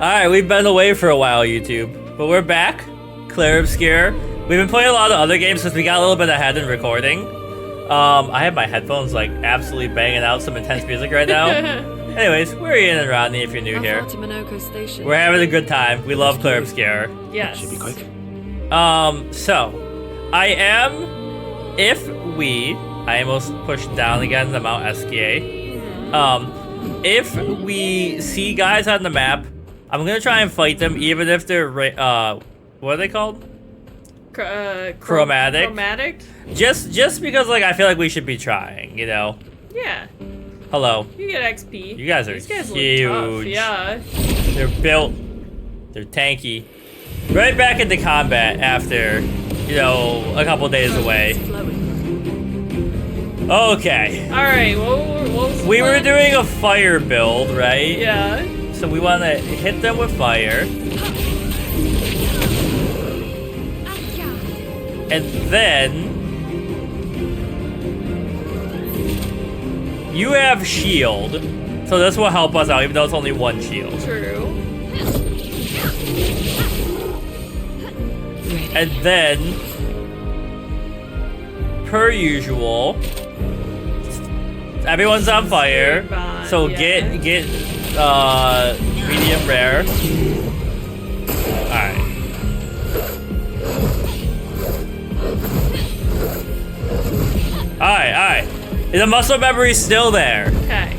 Alright, we've been away for a while, YouTube. But we're back. Clair Obscur. We've been playing a lot of other games because we got a little bit ahead in recording. I have my headphones like absolutely banging out some intense music right now. Anyways, we're Ian and Rodney if you're new here. To Monoco station. We're having a good time. We love Clair Obscur. Yes. Should be quick. So, I almost pushed down again the Mount Esquier. If we see guys on the map, I'm gonna try and fight them, even if they're, what are they called? Chromatic. Chromatic? Just because, like, I feel like we should be trying, you know? Yeah. Hello. You get XP. You guys are These guys huge. look tough. Yeah. They're built. They're tanky. Right back into combat after, you know, a couple days away. Okay. Alright, what was We were doing a fire build, right? Yeah. So we want to hit them with fire. And then you have shield, so this will help us out, even though it's only one shield. True. And then, per usual, everyone's on fire. So yeah. get medium rare. Alright. Alright. Is the muscle memory still there? Okay.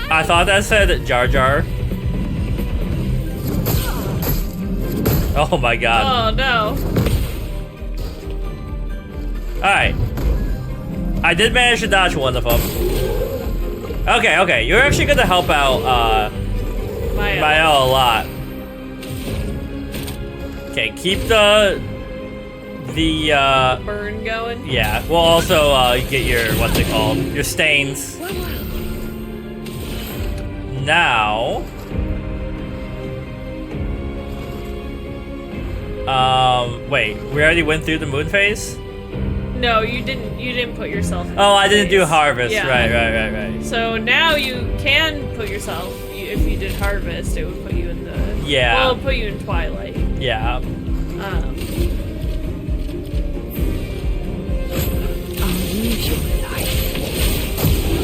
I thought that said Jar Jar. Oh my god. Oh no. Alright. I did manage to dodge one of them. Okay. You're actually gonna help out, Mael a lot. Okay, keep the burn going? yeah, we'll also get your, what's it called? Your stains. Now, wait, we already went through the moon phase? No, you didn't put yourself in Oh, I didn't do phase. harvest. Yeah. Right. So now you can put yourself, if you did harvest, it would put you in the... Yeah. Well, it'll put you in twilight. Yeah.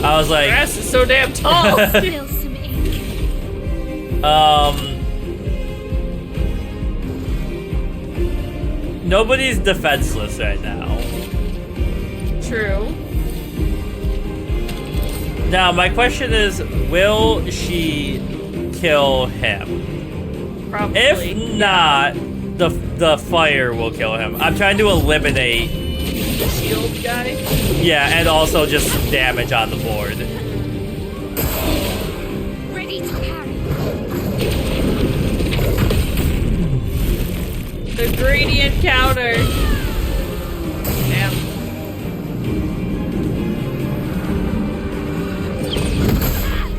I was like, Grass is so damn tall. Spill some ink. nobody's defenseless right now. True. Now, my question is, will she kill him? Probably. If not, the fire will kill him. I'm trying to eliminate, The shield guy. yeah, and also just damage on the board. Ready to carry. The gradient counter. Damn.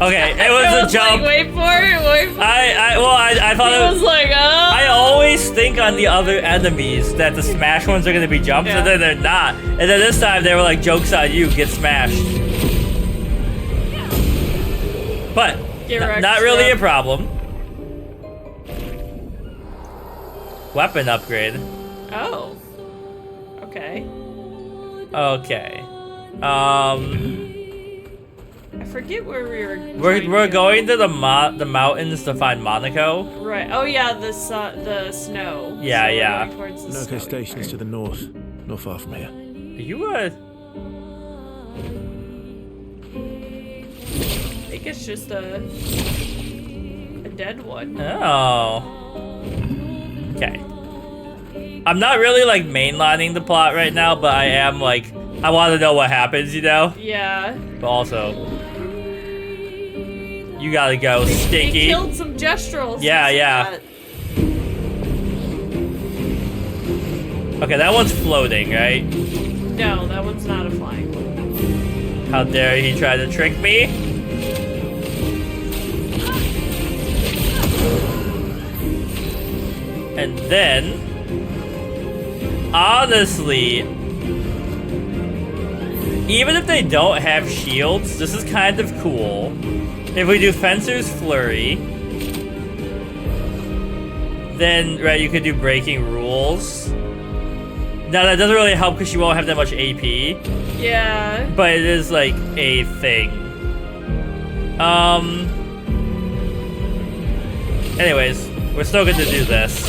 Okay, it was a jump. Like, wait for it. I thought It was like, I always think on the other enemies that the smash ones are gonna be jumps, Yeah. and then they're not. And then this time they were like, joke's on you, get smashed. But Get wrecked, not really yeah. a problem. Weapon upgrade. Oh. Okay. Okay. I forget where we were. We're going to the mountains to find Monoco. Right. Oh yeah, the snow. Yeah, So we're yeah. going towards the Monoco snowy station is part. to the north, not far from here. Are you I think it's just a dead one. Oh. Okay. I'm not really like mainlining the plot right now, but I am like, I want to know what happens, you know? Yeah. But also, you gotta go, They Stinky. killed some gestrels. Yeah. Okay, that one's floating, right? No, that one's not a flying one. How dare he try to trick me? And then, honestly, even if they don't have shields, this is kind of cool. If we do Fencer's Flurry, then right, you could do breaking rules. Now that doesn't really help because you won't have that much AP. Yeah. But it is like a thing. Anyways, we're still going to do this.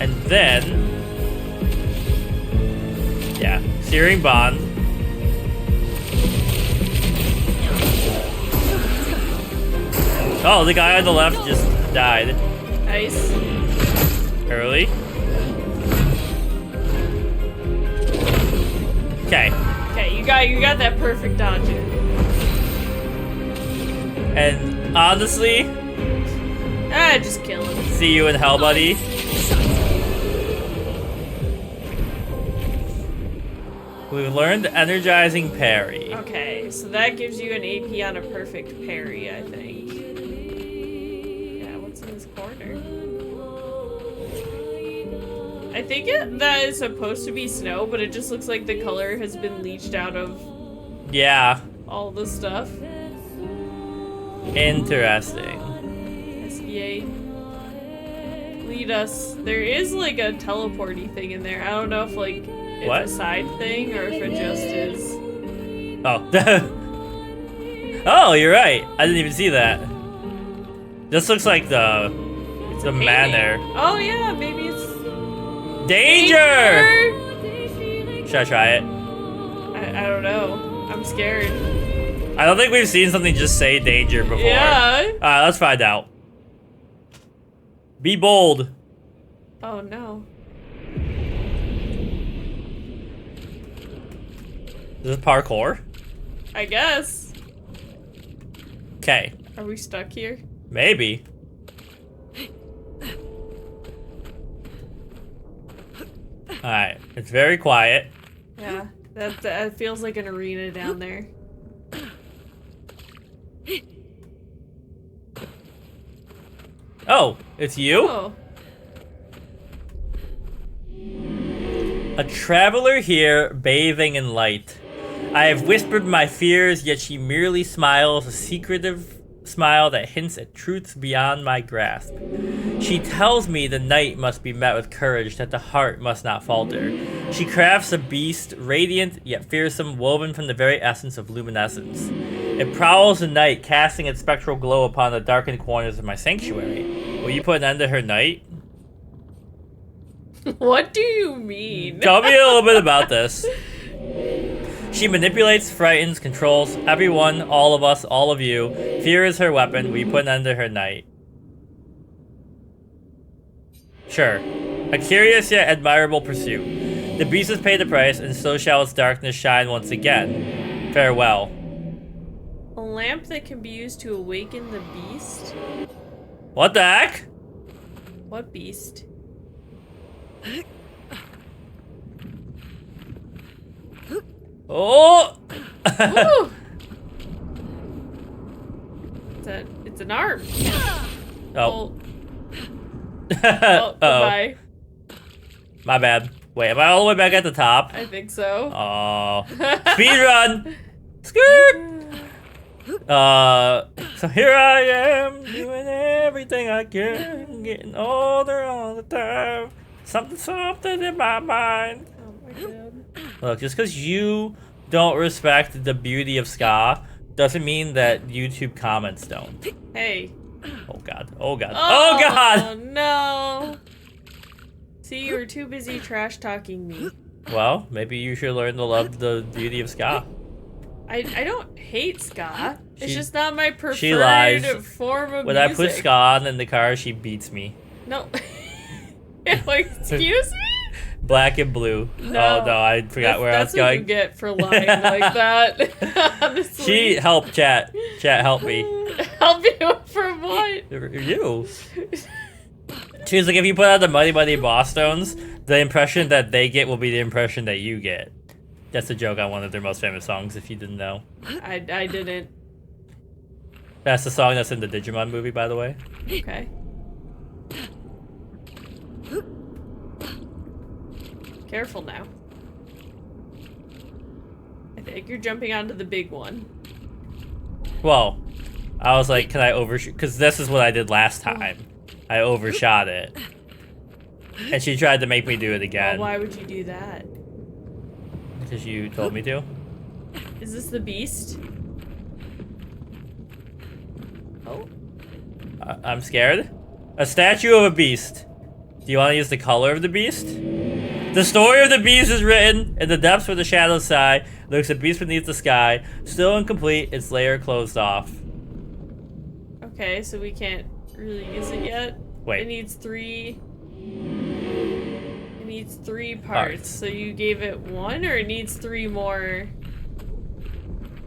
And then, yeah, Searing Bond. Oh, the guy on the left just died. Nice. Early. Okay. Okay, you got that perfect dodge in. And honestly, Just kill him. see you in hell, buddy. We've learned energizing parry. Okay, so that gives you an AP on a perfect parry, I think. Yeah, what's in this corner? I think that is supposed to be snow, but it just looks like the color has been leached out of Yeah, all the stuff. interesting. SEA. Lead us. There is like a teleporty thing in there. I don't know if like it's What? a side thing or if it just is. Oh. Oh, you're right. I didn't even see that. This looks like the painting. manor. Oh yeah, maybe it's Danger! Should I try it? I don't know. I'm scared. I don't think we've seen something just say danger before. Yeah. Alright, let's find out. Be bold. Oh no. Is this parkour? I guess. Okay. Are we stuck here? Maybe. Alright, it's very quiet. Yeah. That feels like an arena down there. Oh, it's you? Oh. A traveler here, bathing in light. I have whispered my fears, yet she merely smiles, a secretive smile that hints at truths beyond my grasp. She tells me the night must be met with courage, that the heart must not falter. She crafts a beast, radiant yet fearsome, woven from the very essence of luminescence. It prowls the night, casting its spectral glow upon the darkened corners of my sanctuary. Will you put an end to her night? What do you mean? Tell me a little bit about this. She manipulates, frightens, controls everyone, all of us, all of you. Fear is her weapon. We put an end to her night. Sure. A curious yet admirable pursuit. The beast has paid the price, and so shall its darkness shine once again. Farewell. A lamp that can be used to awaken the beast? What the heck? What beast? Oh! Ooh! It's an arm. Oh. Oh, goodbye. My bad. Wait, am I all the way back at the top? I think so. Oh. Speed run! Skirt! So here I am, doing everything I can, getting older all the time. Something in my mind. Oh my god. Look, just because you don't respect the beauty of ska doesn't mean that YouTube comments don't. Hey. Oh god. Oh god. Oh god! Oh no. See, you were too busy trash talking me. Well, maybe you should learn to love the beauty of ska. I don't hate ska. It's She- just not my she lies. preferred form of When music. I put ska on in the car, she beats me. No. Like, excuse me? Black and blue. No. Oh no, I forgot where I was That's what you going. get for lying like that. Honestly. She help chat. Chat help me. Help you from what? You. She was like, if you put out the Muddy Muddy Boss Stones, the impression that they get will be the impression that you get. That's a joke on one of their most famous songs, if you didn't know. I didn't. That's the song that's in the Digimon movie, by the way. Okay. Careful now. I think you're jumping onto the big one. Well, I was like, can I overshoot? Because this is what I did last time. I overshot it. And she tried to make me do it again. Well, why would you do that? Because you told me to. Is this the beast? Oh. I'm scared. A statue of a beast. Do you want to use the color of the beast? The story of the beast is written in the depths where the shadows sigh. Lurks a beast beneath the sky. Still incomplete, its layer closed off. Okay, so we can't really use it yet. Wait. It needs three parts. So you gave it one, or it needs three more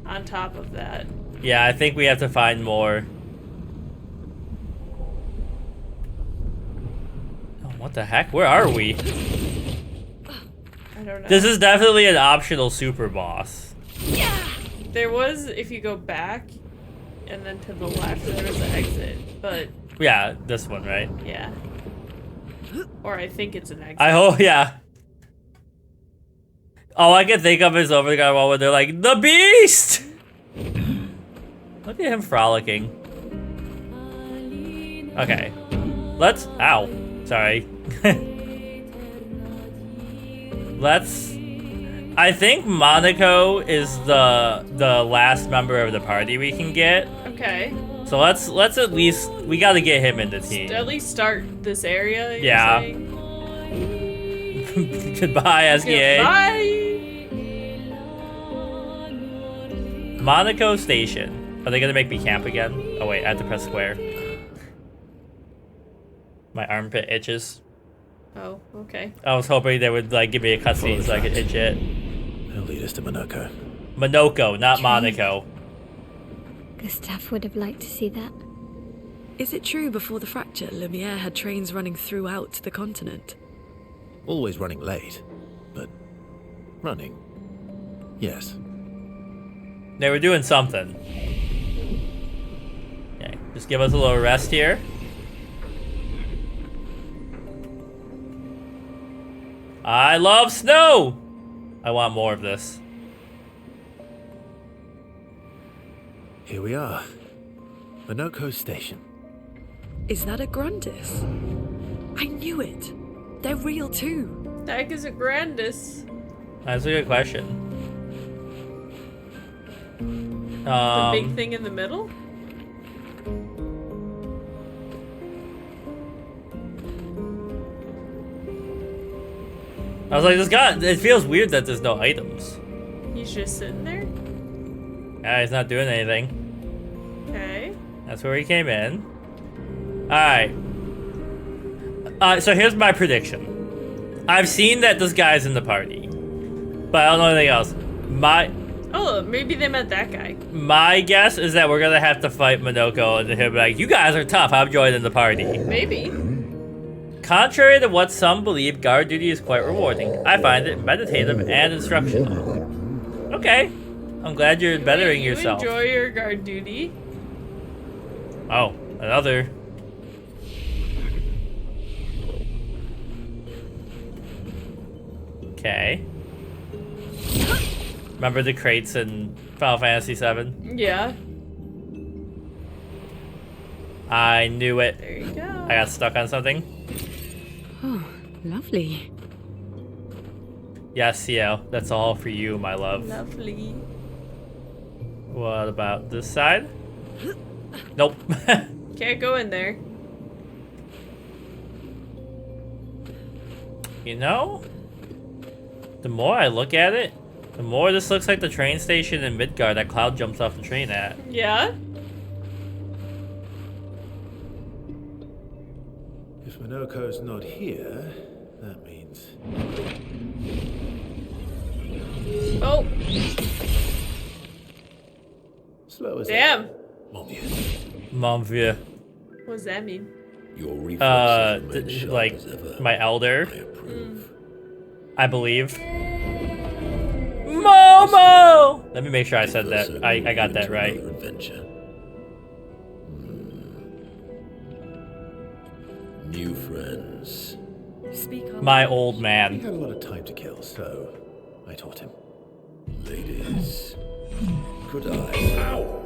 on top of that? Yeah, I think we have to find more. Oh, what the heck? Where are we? I don't know. This is definitely an optional super boss. There was, if you go back and then to the left, there was an exit, but Yeah, this one, right? yeah. Or I think it's an exit. I hope, yeah. All I can think of is over the guy where they're like, the beast! Look at him frolicking. Okay. Let's, ow. Sorry. I think Monaco is the last member of the party we can get. Okay. So let's at least, we gotta get him in the team. At least start this area. You're Yeah. saying? Goodbye, SGA. Bye. Monaco Station. Are they gonna make me camp again? Oh wait, I have to press square. My armpit itches. Oh, okay. I was hoping they would like give me a cutscene so I could itch it. They'll lead us to Monoco. Monoco, not Monaco. Gustav would have liked to see that. Is it true before the fracture, Lumiere had trains running throughout the continent? Always running late, but running. Yes. They were doing something. Okay, just give us a little rest here. I love snow! I want more of this. Here we are. Monoco Station. Is that a Grandis? I knew it. They're real too. The heck is a Grandis? That's a good question. The big thing in the middle? I was like, this guy, it feels weird that there's no items. He's just sitting there? Yeah, he's not doing anything. Okay. That's where he came in. Alright. So here's my prediction. I've seen that this guy's in the party, but I don't know anything else. Oh, maybe they meant that guy. My guess is that we're gonna have to fight Monoco, and he'll be like, you guys are tough, I'm joining the party. Maybe. Contrary to what some believe, guard duty is quite rewarding. I find it meditative and instructional. Okay. I'm glad you're bettering yourself. You enjoy your guard duty. Oh, another. Okay. Remember the crates in Final Fantasy VII? Yeah. I knew it. There you go. I got stuck on something. Oh, lovely. Yes, Ciel, that's all for you, my love. Lovely. What about this side? Nope. Can't go in there. You know, the more I look at it, the more this looks like the train station in Midgard that Cloud jumps off the train at. Yeah? If Monoco's not here, that means... Oh, Slow as damn. Mon Dieu. Mon vieux. What does that mean? Your reflexes remain sharp Like, as ever. my elder, I approve. I believe. Momo! Let me make sure I said We'll that. certainly I move got that into right. another adventure. New friends. Speak on My old He man. had a lot of time to kill, so I taught him. Ladies, could I? Ow!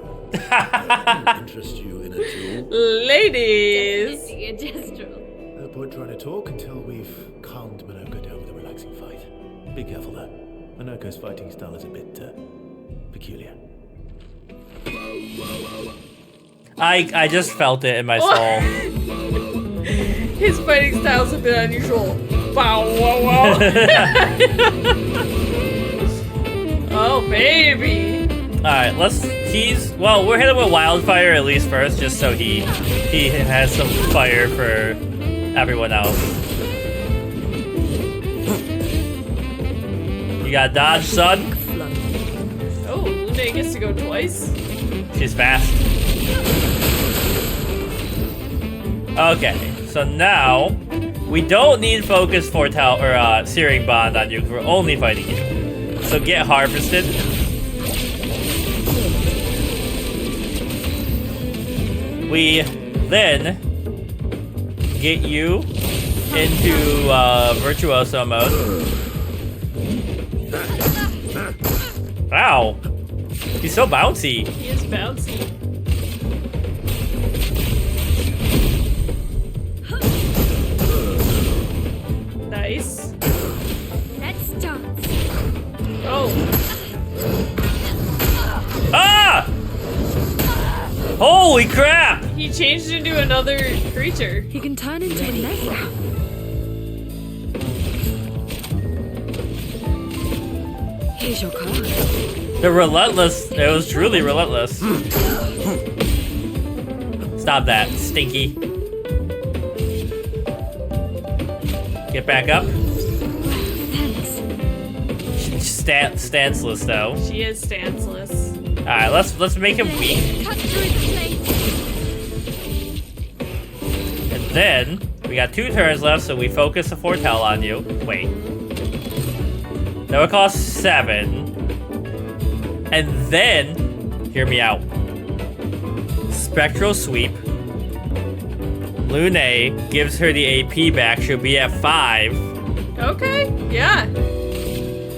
interest you in a duel? Ladies! Definitely a gestural. No point trying to talk until we've calmed Monoco down with a relaxing fight. Be careful though. Monoco's fighting style is a bit peculiar. I just felt it in my soul. His fighting style's a bit unusual. Bow, wow, wow. Oh, baby. Alright, well, we're hitting with Wildfire at least first, just so he has some fire for everyone else. You got dodge, son. Oh, Lune gets to go twice. She's fast. Okay, so now we don't need focus foretell or searing bond on you because we're only fighting you. So get harvested. We then get you into virtuoso mode. Wow, he's so bouncy. He is bouncy. Nice. Let's dance. Oh. Ah! Holy crap! He changed into another creature. He can turn into a nest. Here's your card. The relentless, it was truly relentless. Stop that, stinky. Get back up. Thanks. She's stanceless though. She is stanceless. Alright, let's make him weak. Cut through the plate. And then we got 2 turns left, so we focus a foretell on you. Wait. That would cost 7. And then, hear me out. Spectral Sweep. Lune gives her the AP back. She'll be at 5. Okay, yeah.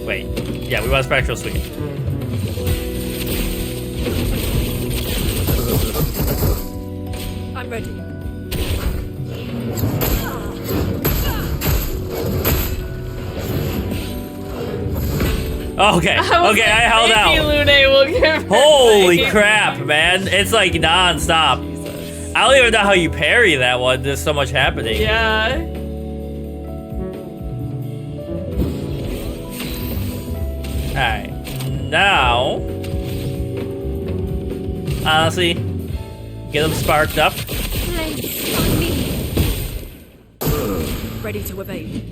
Wait. Yeah, we want Spectral Sweep. I'm ready. Okay, okay, I held Maybe out. Lune will give her Holy thing. crap, man. It's like non-stop. Jesus. I don't even know how you parry that one. There's so much happening. Yeah. Alright. Now, honestly, get them sparked up. Place on me. Ready to evade.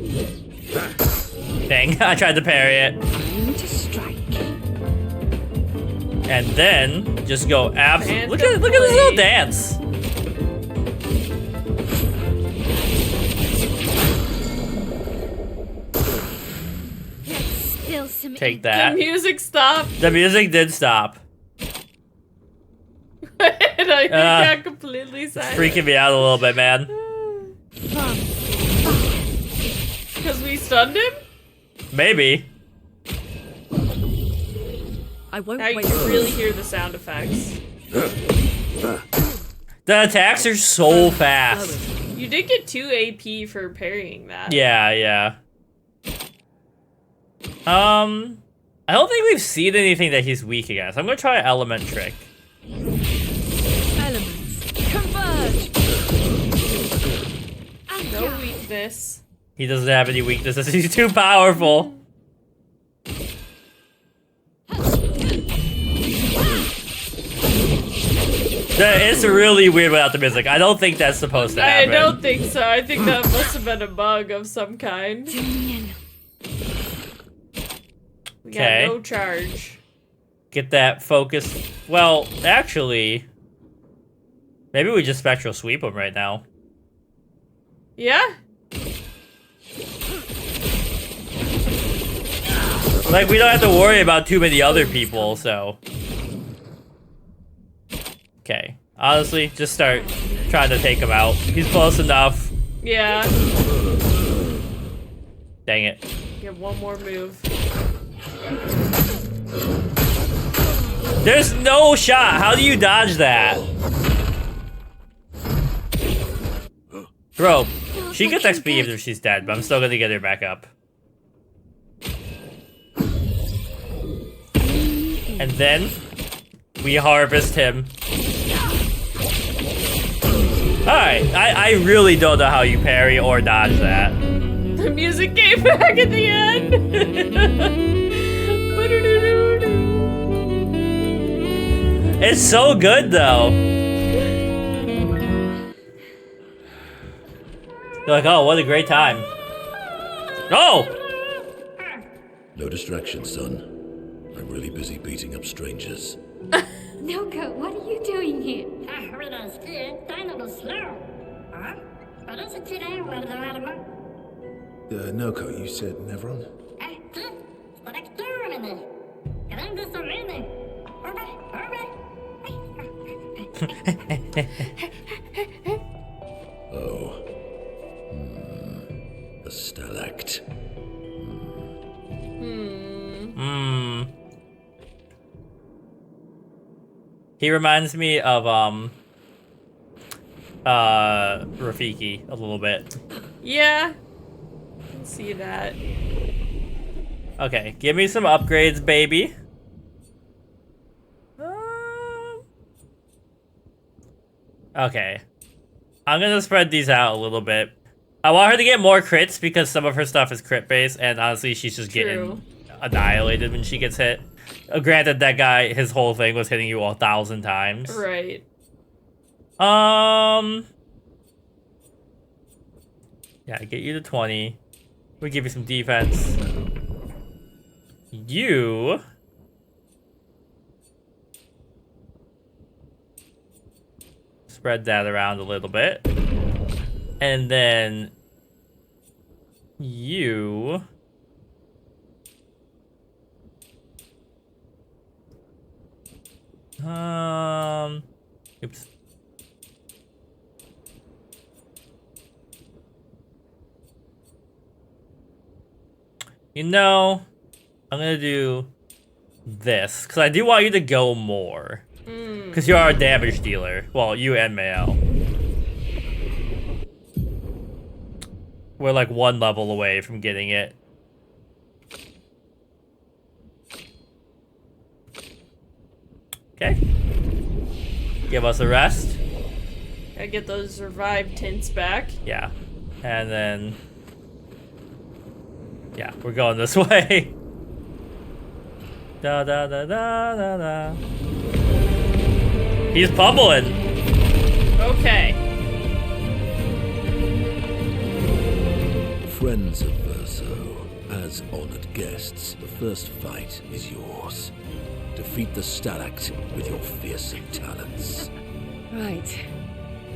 Dang, I tried to parry it. Time to strike. And then, just go absolutely. Look Phantom at this little blade. dance. Let's spill some Take ink. The that. music stopped. The music did stop. And I got completely silent. Freaking me out a little bit, man. Because we stunned him? Maybe. I won't Now you wait. can really hear the sound effects. The attacks are so fast. You did get 2 AP for parrying that. Yeah, yeah. I don't think we've seen anything that he's weak against. I'm gonna try Element Trick. Elements. Converge. No weakness. He doesn't have any weaknesses. He's too powerful. It's really weird without the music. I don't think that's supposed to I happen. don't think so. I think that must have been a bug of some kind. Julian. We Okay. got no charge. Get that focus. Well, actually, maybe we just Spectral Sweep him right now. Yeah? Like, we don't have to worry about too many other people, so. Okay. Honestly, just start trying to take him out. He's close enough. Yeah. Dang it. Get one more move. There's no shot. How do you dodge that? Bro, she gets XP even if she's dead, but I'm still gonna get her back up. And then we harvest him. Alright, I really don't know how you parry or dodge that. The music came back at the end. It's so good though. You're like, oh, what a great time. Oh! No distraction, son. I'm really busy beating up strangers. Monoco, what are you doing here? Noko, you said Nevron? Oh. A stalact. He reminds me of Rafiki a little bit. Yeah. I can see that. Okay, give me some upgrades, baby. Okay. I'm gonna spread these out a little bit. I want her to get more crits because some of her stuff is crit based, and honestly, she's just getting annihilated when she gets hit. Granted, that guy, his whole thing was hitting you 1,000 times. Right. Yeah, get you to 20. We give you some defense. You... spread that around a little bit. And then... you... oops. You know, I'm gonna do this, because I do want you to go more. Because you are a damage dealer. Well, you and Mael. We're like one level away from getting it. Okay. Give us a rest. Gotta get those revived tints back. Yeah. And then... yeah, we're going this way. Da da da da da da. He's pummeling. Okay. Friends of Verso, as honored guests, the first fight is yours. Defeat the stalact with your fearsome talents. Right.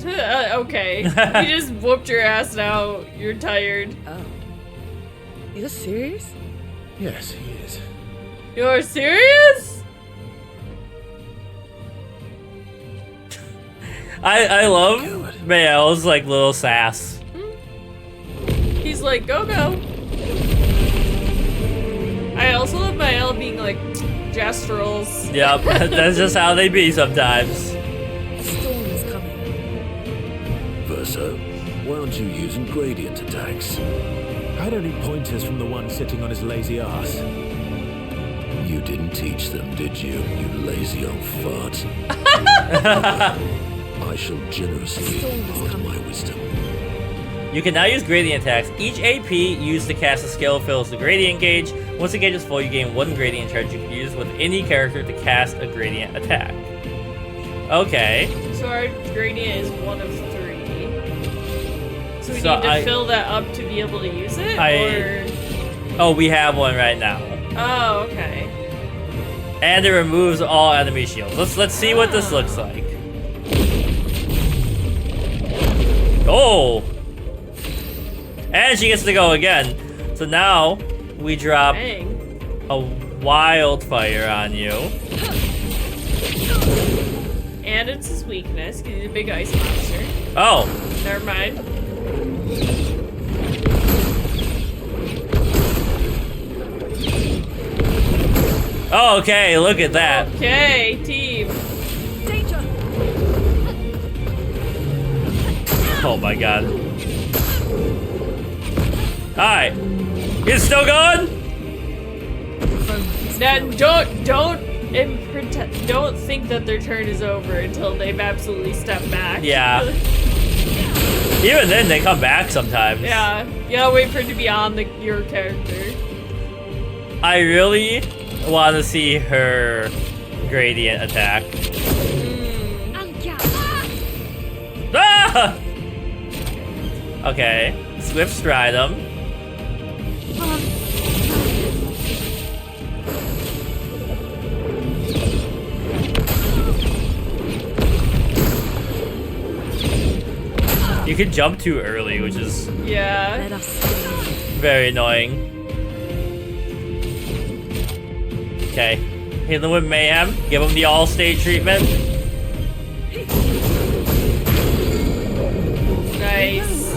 Okay. You just whooped your ass now. You're tired. Oh. You're serious? Yes, he is. You're serious? I love Mael's like little sass. He's like, go, go. I also love Mael being like, gestural. Yep, that's just how they be sometimes. A storm is coming. Verso, why aren't you using gradient attacks? I don't need pointers from the one sitting on his lazy ass. You didn't teach them, did you, you lazy old fart? I shall generously impart my wisdom. You can now use gradient attacks. Each AP used to cast a skill fills the gradient gauge. Once the gauge is full, you gain 1 gradient charge you can use with any character to cast a gradient attack. Okay. So our gradient is 1 of 3. So we need to fill that up to be able to use it? Or... oh, we have one right now. Oh, okay. And it removes all enemy shields. Let's see what this looks like. Oh! And she gets to go again. So now we drop a wildfire on you. And it's his weakness, because he's a big ice monster. Oh. Never mind. Oh, okay, look at that. Okay, team. Danger! Oh my god. Alright. It's still going? Now, don't think that their turn is over until they've absolutely stepped back. Yeah. Even then, they come back sometimes. Yeah. You gotta wait for it to be on your character. I really want to see her gradient attack. Ah! Okay. Swift stride him. You can jump too early, which is Yeah. Let us stay. very annoying. Okay. Hit him with mayhem. Give him the all-state treatment. Nice.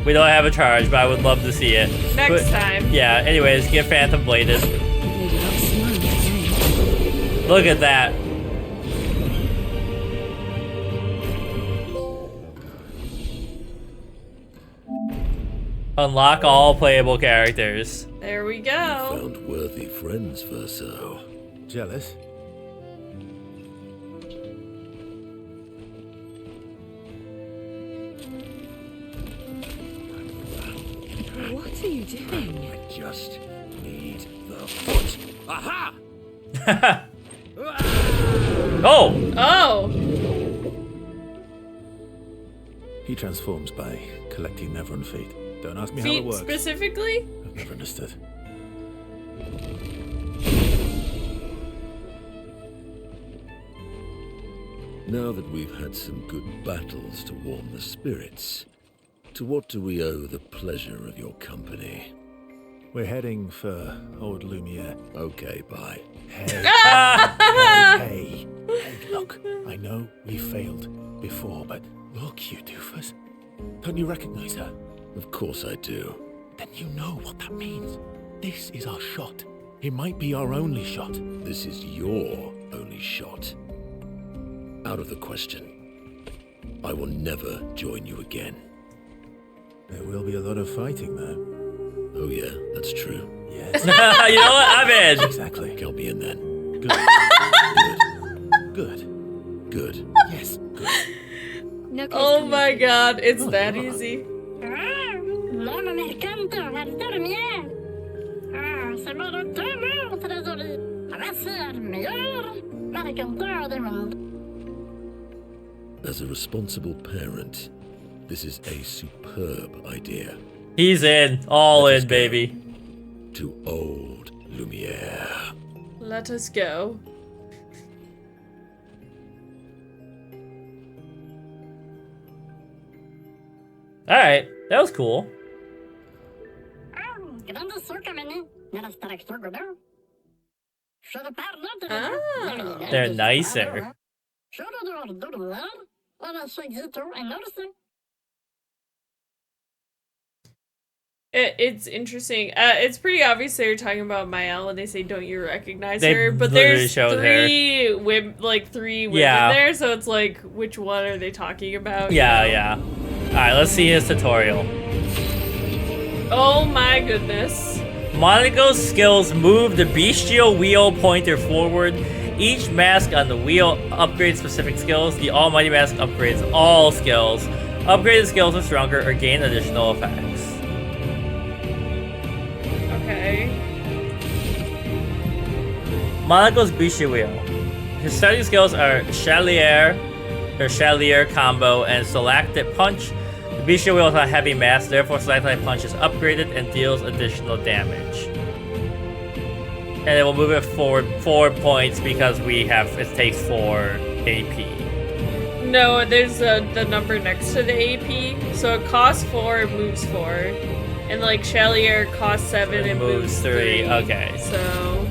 We don't have a charge, but I would love to see it. Next But- time. Yeah, anyways, get Phantom Bladed. Maybe not smart today. Look at that. Unlock all playable characters. There we go. Found worthy friends, Verso. Jealous? What are you doing? I just need the foot. Aha! Oh! Oh. He transforms by collecting Neverun feet. Don't ask me how it Feet works. specifically? I've never understood. Now that we've had some good battles to warm the spirits, to what do we owe the pleasure of your company? We're heading for old Lumiere. Okay, bye. Hey. Hey. Hey, look. I know we failed before, but look, you doofus. Don't you recognize her? Of course I do. Then you know what that means. This is our shot. It might be our only shot. This is your only shot. Out of the question. I will never join you again. There will be a lot of fighting, though. Oh yeah, that's true. Yes, You know what? I'm in. exactly. Count me in then. Good. Good. Good. Good. Yes, good. No case Oh coming my through. god, it's Oh, that yeah. easy. Non, mais mercante, maldita lumière! Ah, c'est mon retour, trésorier! Voici le meilleur mercanteur du monde! As a responsible parent, this is a superb idea. He's in. All Let us in, go. baby. To old Lumiere. Let us go. Alright, that was cool. Ah, Grandis comme année, dans la structure Godin. Je te parle de Ah. They're nicer. Je te donne de lumière, on a ce exito and noticing. It's interesting. It's pretty obvious they're talking about Mael when they say, "Don't you recognize They her?" But literally there's showed three women Yeah. there, so it's like, which one are they talking about? Yeah, yeah. Alright, let's see his tutorial. Oh my goodness. Monoco's skills move the bestial wheel pointer forward. Each mask on the wheel upgrades specific skills. The almighty mask upgrades all skills. Upgraded skills are stronger or gain additional effects. Okay. Monoco's bestial wheel. His starting skills are Chalier, or Chalier combo, and Stalactite punch. The bestial wheel is a heavy mass, therefore Stalactite punch is upgraded and deals additional damage. And it will move it forward 4 points because it takes 4 AP. No, there's the number next to the AP, so it costs 4, it moves 4, and like Chalier costs 7 and moves 3. Okay. So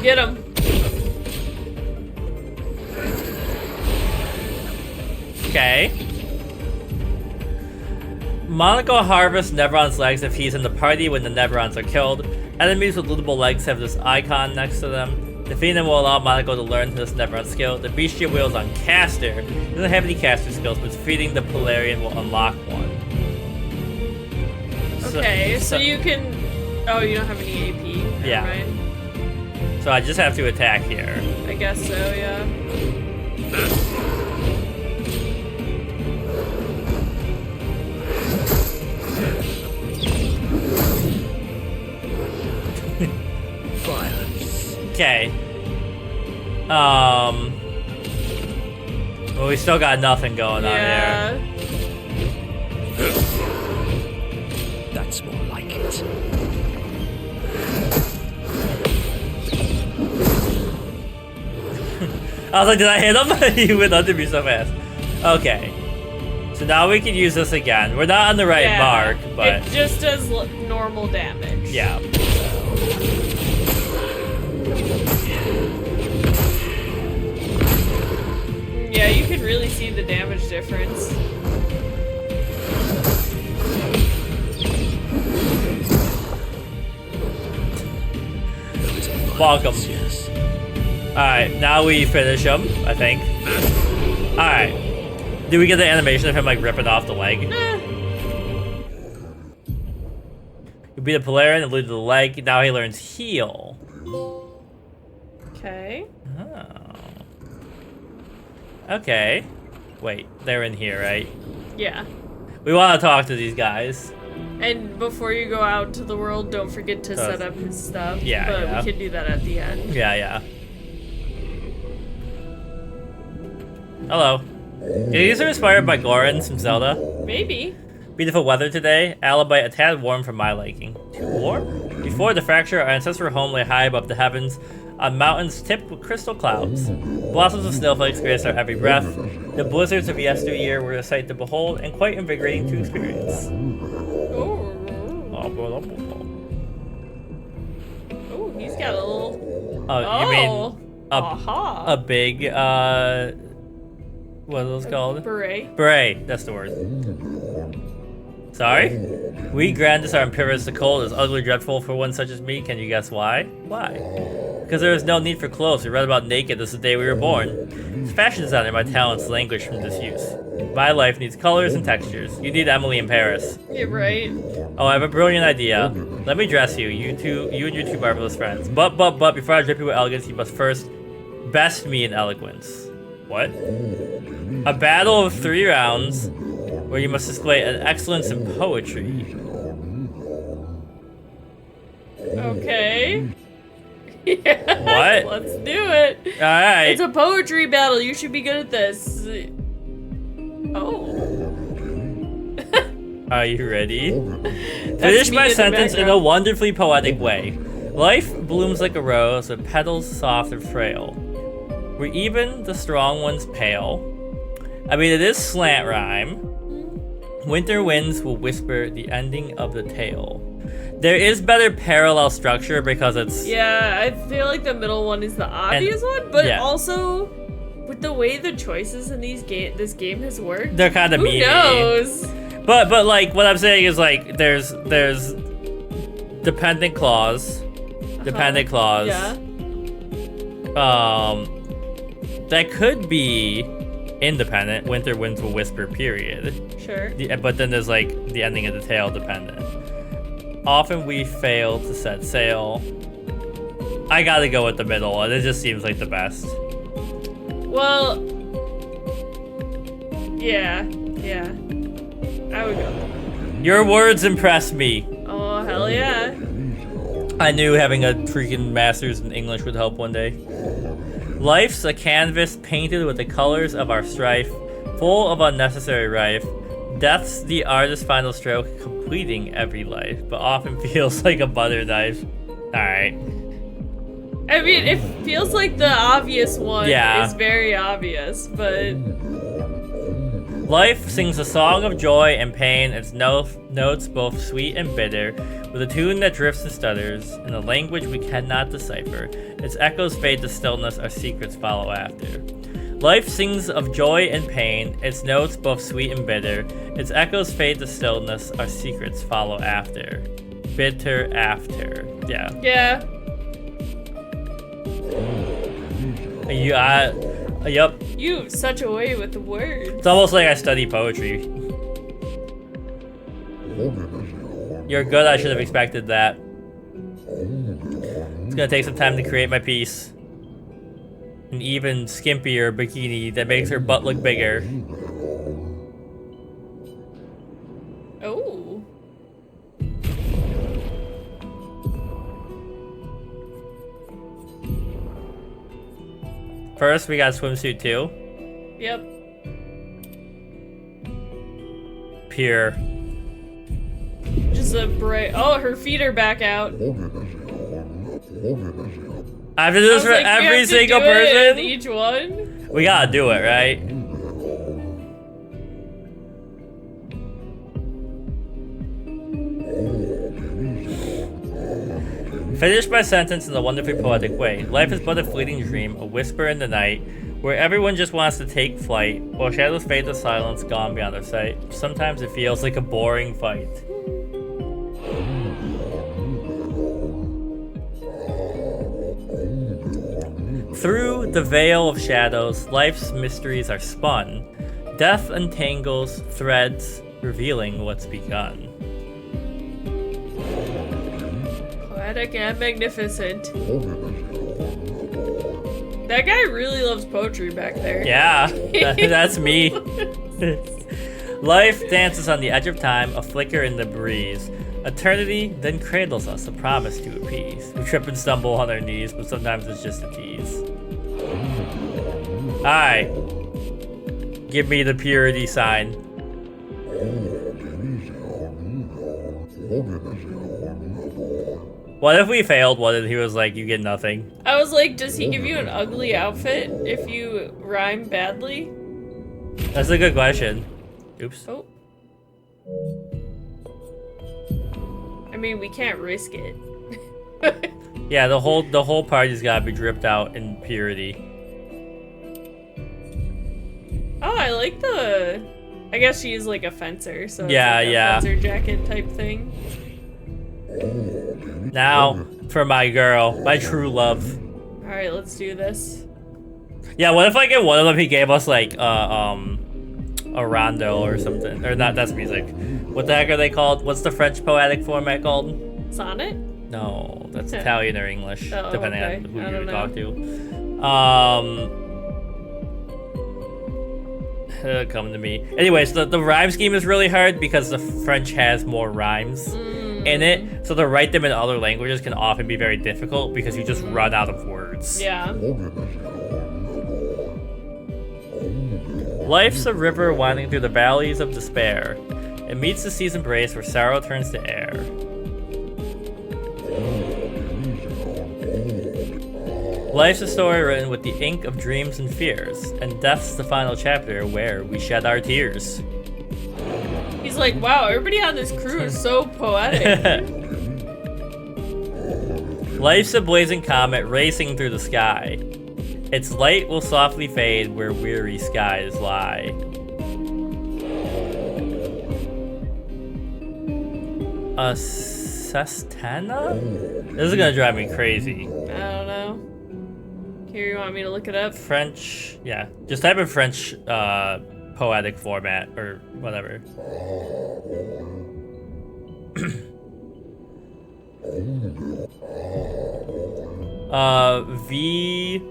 get him. Okay. Monoco harvests Neveron's legs if he's in the party when the Neverons are killed. Enemies with lootable legs have this icon next to them. Defeating them will allow Monoco to learn this Neveron skill. The Bestial wields on Caster. He doesn't have any Caster skills, but defeating the Polarian will unlock one. Okay, so you can... Oh, you don't have any AP. Never Yeah. mind. So I just have to attack here. I guess so, yeah. Violence. Okay. Well, we still got nothing going on here. That's more like it. I was like, did I hit him? He went under me so fast. Okay. So now we can use this again. We're not on the right mark, but... It just does normal damage. Yeah. Yeah, you can really see the damage difference. Welcome. Yes. Alright, now we finish him, I think. Alright. Do we get the animation of him, like, ripping off the leg? You beat a Polarian and looted the leg. Now he learns heal. Okay. Oh. Okay. Wait, they're in here, right? Yeah. We want to talk to these guys. And before you go out into the world, don't forget to set up his stuff. Yeah, but yeah. we can do that at the end. Yeah, yeah. Hello. These are inspired by Gorons from Zelda. Maybe. Beautiful weather today. Alibite a tad warm for my liking. Too warm? Before the fracture, our ancestral home lay high above the heavens, on mountains tipped with crystal clouds. Blossoms of snowflakes graced our every breath. The blizzards of yesteryear were a sight to behold and quite invigorating to experience. Oh, he's got a little... Oh, you mean aha. a big, what are those called? Beret. Beret, that's the word. Sorry? We Grandis are impervious to cold, is ugly dreadful for one such as me. Can you guess why? Why? Because there is no need for clothes. We read about naked this is the day we were born. As fashion designer, my talents languish from disuse. My life needs colors and textures. You need Emily in Paris. You're right. Oh, I have a brilliant idea. Let me dress you. You and your two marvelous friends. But, before I drip you with elegance, you must first best me in eloquence. What? A battle of 3 rounds where you must display an excellence in poetry. Okay. Yeah. What? Let's do it. Alright. It's a poetry battle. You should be good at this. Oh. Are you ready? Finish my sentence in a wonderfully poetic way. Life blooms like a rose with petals soft and frail. Where even the strong ones pale. I mean, it is slant rhyme. Winter winds will whisper the ending of the tale. There is better parallel structure because it's... Yeah, I feel like the middle one is the obvious one, but yeah. also with the way the choices in this game has worked, they're kind of mean. Who knows? But like what I'm saying is like there's dependent clause, dependent clause. Yeah. That could be independent. Winter winds will whisper. Period. Sure. But then there's like the ending of the tale dependent. Often we fail to set sail. I gotta go with the middle, and it just seems like the best. Well, yeah. I would go. Your words impress me. Oh, hell yeah. I knew having a freaking master's in English would help one day. Life's a canvas painted with the colors of our strife, full of unnecessary rife. Death's the artist's final stroke, completing every life, but often feels like a butter knife. Alright. I mean, it feels like the obvious one Yeah. is very obvious, but... Life sings a song of joy and pain, its notes both sweet and bitter, with a tune that drifts and stutters, in a language we cannot decipher. Its echoes fade to stillness, our secrets follow after. Life sings of joy and pain, its notes both sweet and bitter. Its echoes fade to stillness, our secrets follow after. Bitter after. Yeah. Yeah. Yup. You have such a way with the words. It's almost like I study poetry. You're good, I should have expected that. It's gonna take some time to create my piece. An even skimpier bikini that makes her butt look bigger. Oh. First, we got swimsuit 2. Yep. Pure. Just a bright. Oh, her feet are back out. I have to do this for I was like, we every have to single do it in person? each one? We gotta do it, right? Finish my sentence in a wonderfully poetic way. Life is but a fleeting dream, a whisper in the night, where everyone just wants to take flight, while shadows fade to silence, gone beyond their sight. Sometimes it feels like a boring fight. Through the veil of shadows, life's mysteries are spun. Death untangles threads, revealing what's begun. Poetic and magnificent. That guy really loves poetry back there. Yeah, that's me. Life dances on the edge of time, a flicker in the breeze. Eternity then cradles us, a promise to appease. We trip and stumble on our knees, but sometimes it's just a tease. Alright. Give me the purity sign. What if we failed one and he was like, you get nothing? I was like, does he give you an ugly outfit if you rhyme badly? That's a good question. Oops. Oh. I mean, we can't risk it. Yeah, the whole party's gotta be dripped out in purity. Oh, I like the... I guess she is like a fencer, so Yeah, it's like a yeah. fencer jacket type thing. Now, for my girl, my true love. Alright, let's do this. Yeah, what if like in one of them he gave us like a rondo or something? Or not, that's music. What the heck are they called? What's the French poetic format called? Sonnet? No, that's Italian or English, Oh, depending okay. on who I you don't talk to. It'll come to me. Anyways, the rhyme scheme is really hard because the French has more rhymes in it, so to write them in other languages can often be very difficult because you just run out of words. Yeah. Life's a river winding through the valleys of despair. It meets the sea's embrace where sorrow turns to air. Life's a story written with the ink of dreams and fears, and death's the final chapter where we shed our tears. He's like, wow, everybody on this crew is so poetic. Life's a blazing comet racing through the sky. Its light will softly fade where weary skies lie. A sestana? This is gonna drive me crazy. I don't know. Here, you want me to look it up? French, yeah. Just type in French poetic format or whatever. V.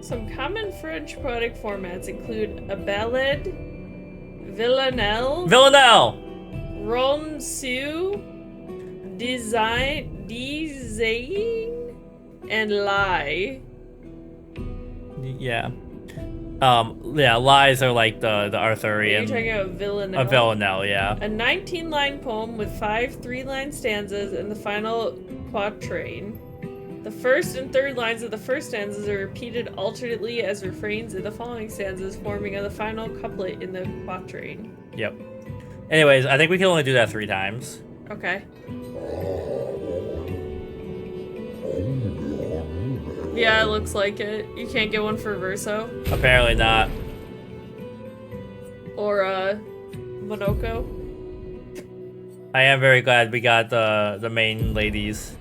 Some common French poetic formats include a ballad, villanelle, ronceau, design, and lie. Yeah. Yeah, lies are like the Arthurian. You're talking about villanelle. A villanelle, yeah. A 19-line poem with 5 3-line stanzas and the final quatrain. The first and third lines of the first stanzas are repeated alternately as refrains in the following stanzas, forming the final couplet in the quatrain. Yep. Anyways, I think we can only do that 3 times. Okay. Yeah, looks like it. You can't get one for Verso Apparently not. or Monoco. I am very glad we got the main ladies.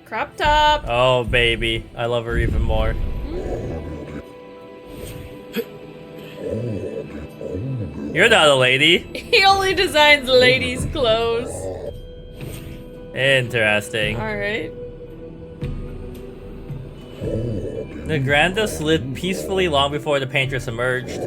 Crop top. Oh baby, I love her even more. You're not a lady. He only designs ladies' clothes. Interesting. All right. The Grandis lived peacefully long before the painters emerged.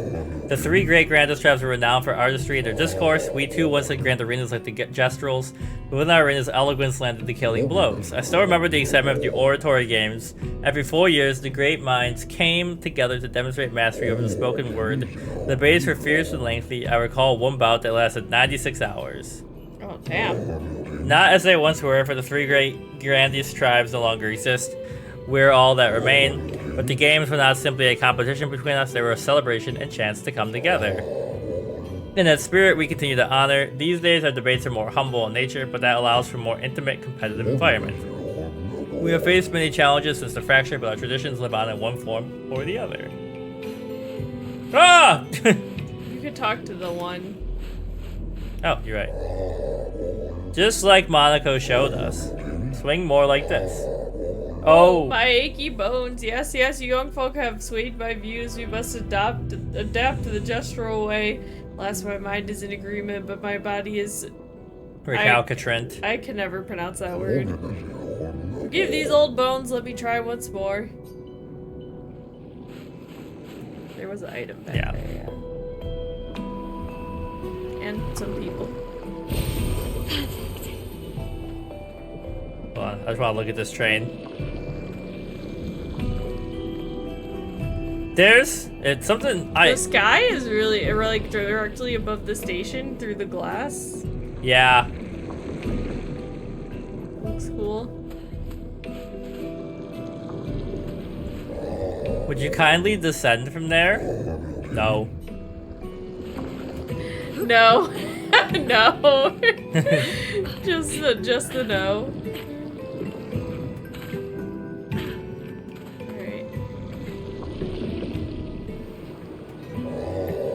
The three great Grandis tribes were renowned for artistry and their discourse. We too once had grand arenas like the Gestrels, but within our arenas, eloquence landed the killing blows. I still remember the excitement of the oratory games. Every 4 years, the great minds came together to demonstrate mastery over the spoken word. The debates were fierce and lengthy. I recall one bout that lasted 96 hours. Oh damn. Not as they once were, for the three great Grandis tribes no longer exist. We're all that remain. But the games were not simply a competition between us, they were a celebration and chance to come together. In that spirit, we continue to honor. These days, our debates are more humble in nature, but that allows for a more intimate, competitive environment. We have faced many challenges since the fracture, but our traditions live on in one form or the other. Ah! You could talk to the one. Oh, you're right. Just like Monoco showed us. Swing more like this. Oh! My achy bones. Yes, yes, you young folk have swayed my views. We must adapt to the gestural way. Alas, my mind is in agreement, but my body is... Recalcitrant. I can never pronounce that word. Give these old bones, let me try once more. There was an item back there, yeah. And some people. Hold on, I just want to look at this train. It's something The sky is really like directly above the station through the glass. Yeah. Looks cool. Would you kindly descend from there? No. No. No. just a no.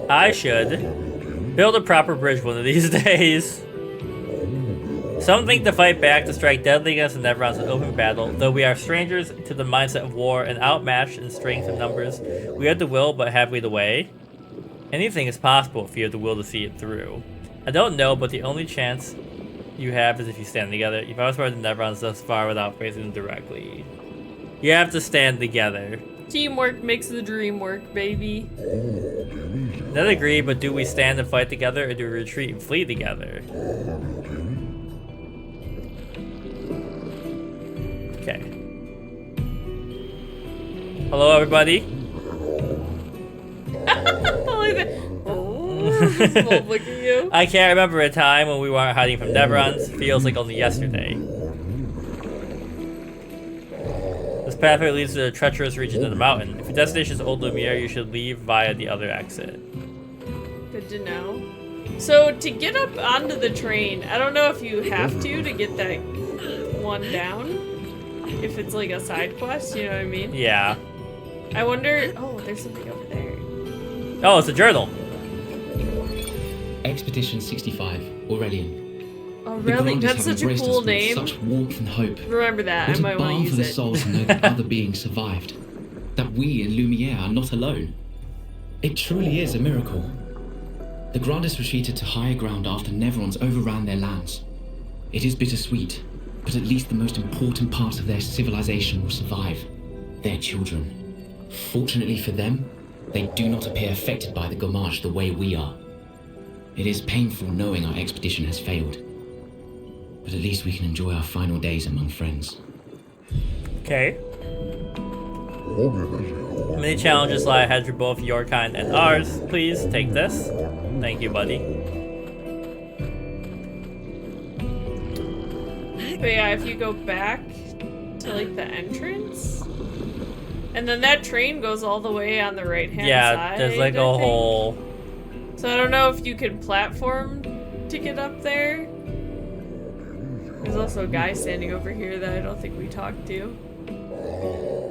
I should build a proper bridge one of these days. Some think to fight back, to strike deadly against the Neverons in open battle. Though we are strangers to the mindset of war and outmatched in strength and numbers, we have the will, but have we the way? Anything is possible if you have the will to see it through. I don't know, but the only chance you have is if you stand together. You've always brought the Neverons thus far without facing them directly. You have to stand together. Teamwork makes the dream work, baby. Not agree, but do we stand and fight together, or do we retreat and flee together? Okay. Hello, everybody. Look at you. I can't remember a time when we weren't hiding from Neverons. Feels like only yesterday. This pathway leads to a treacherous region of the mountain. If your destination is Old Lumiere, you should leave via the other exit. Good to know. So to get up onto the train, I don't know if you have to get that one down. If it's like a side quest, you know what I mean? Yeah. I wonder. Oh, there's something over there. Oh, it's a journal. Expedition 65, Aurelian. Aurelian, that's such a cool name. Such warmth and hope. Remember that. What I might want to balm use for the it. soul to know that other beings survived. That we in Lumiere are not alone. It truly is a miracle. The Grandis retreated to higher ground after Neverons overran their lands. It is bittersweet, but at least the most important part of their civilization will survive. Their children. Fortunately for them, they do not appear affected by the Gommage the way we are. It is painful knowing our expedition has failed. But at least we can enjoy our final days among friends. Okay. Many challenges lie ahead for both your kind and ours. Please take this. Thank you, buddy. But yeah, if you go back to like the entrance, and then that train goes all the way on the right hand side. Yeah, there's like a whole. So I don't know if you can platform to get up there. There's also a guy standing over here that I don't think we talked to.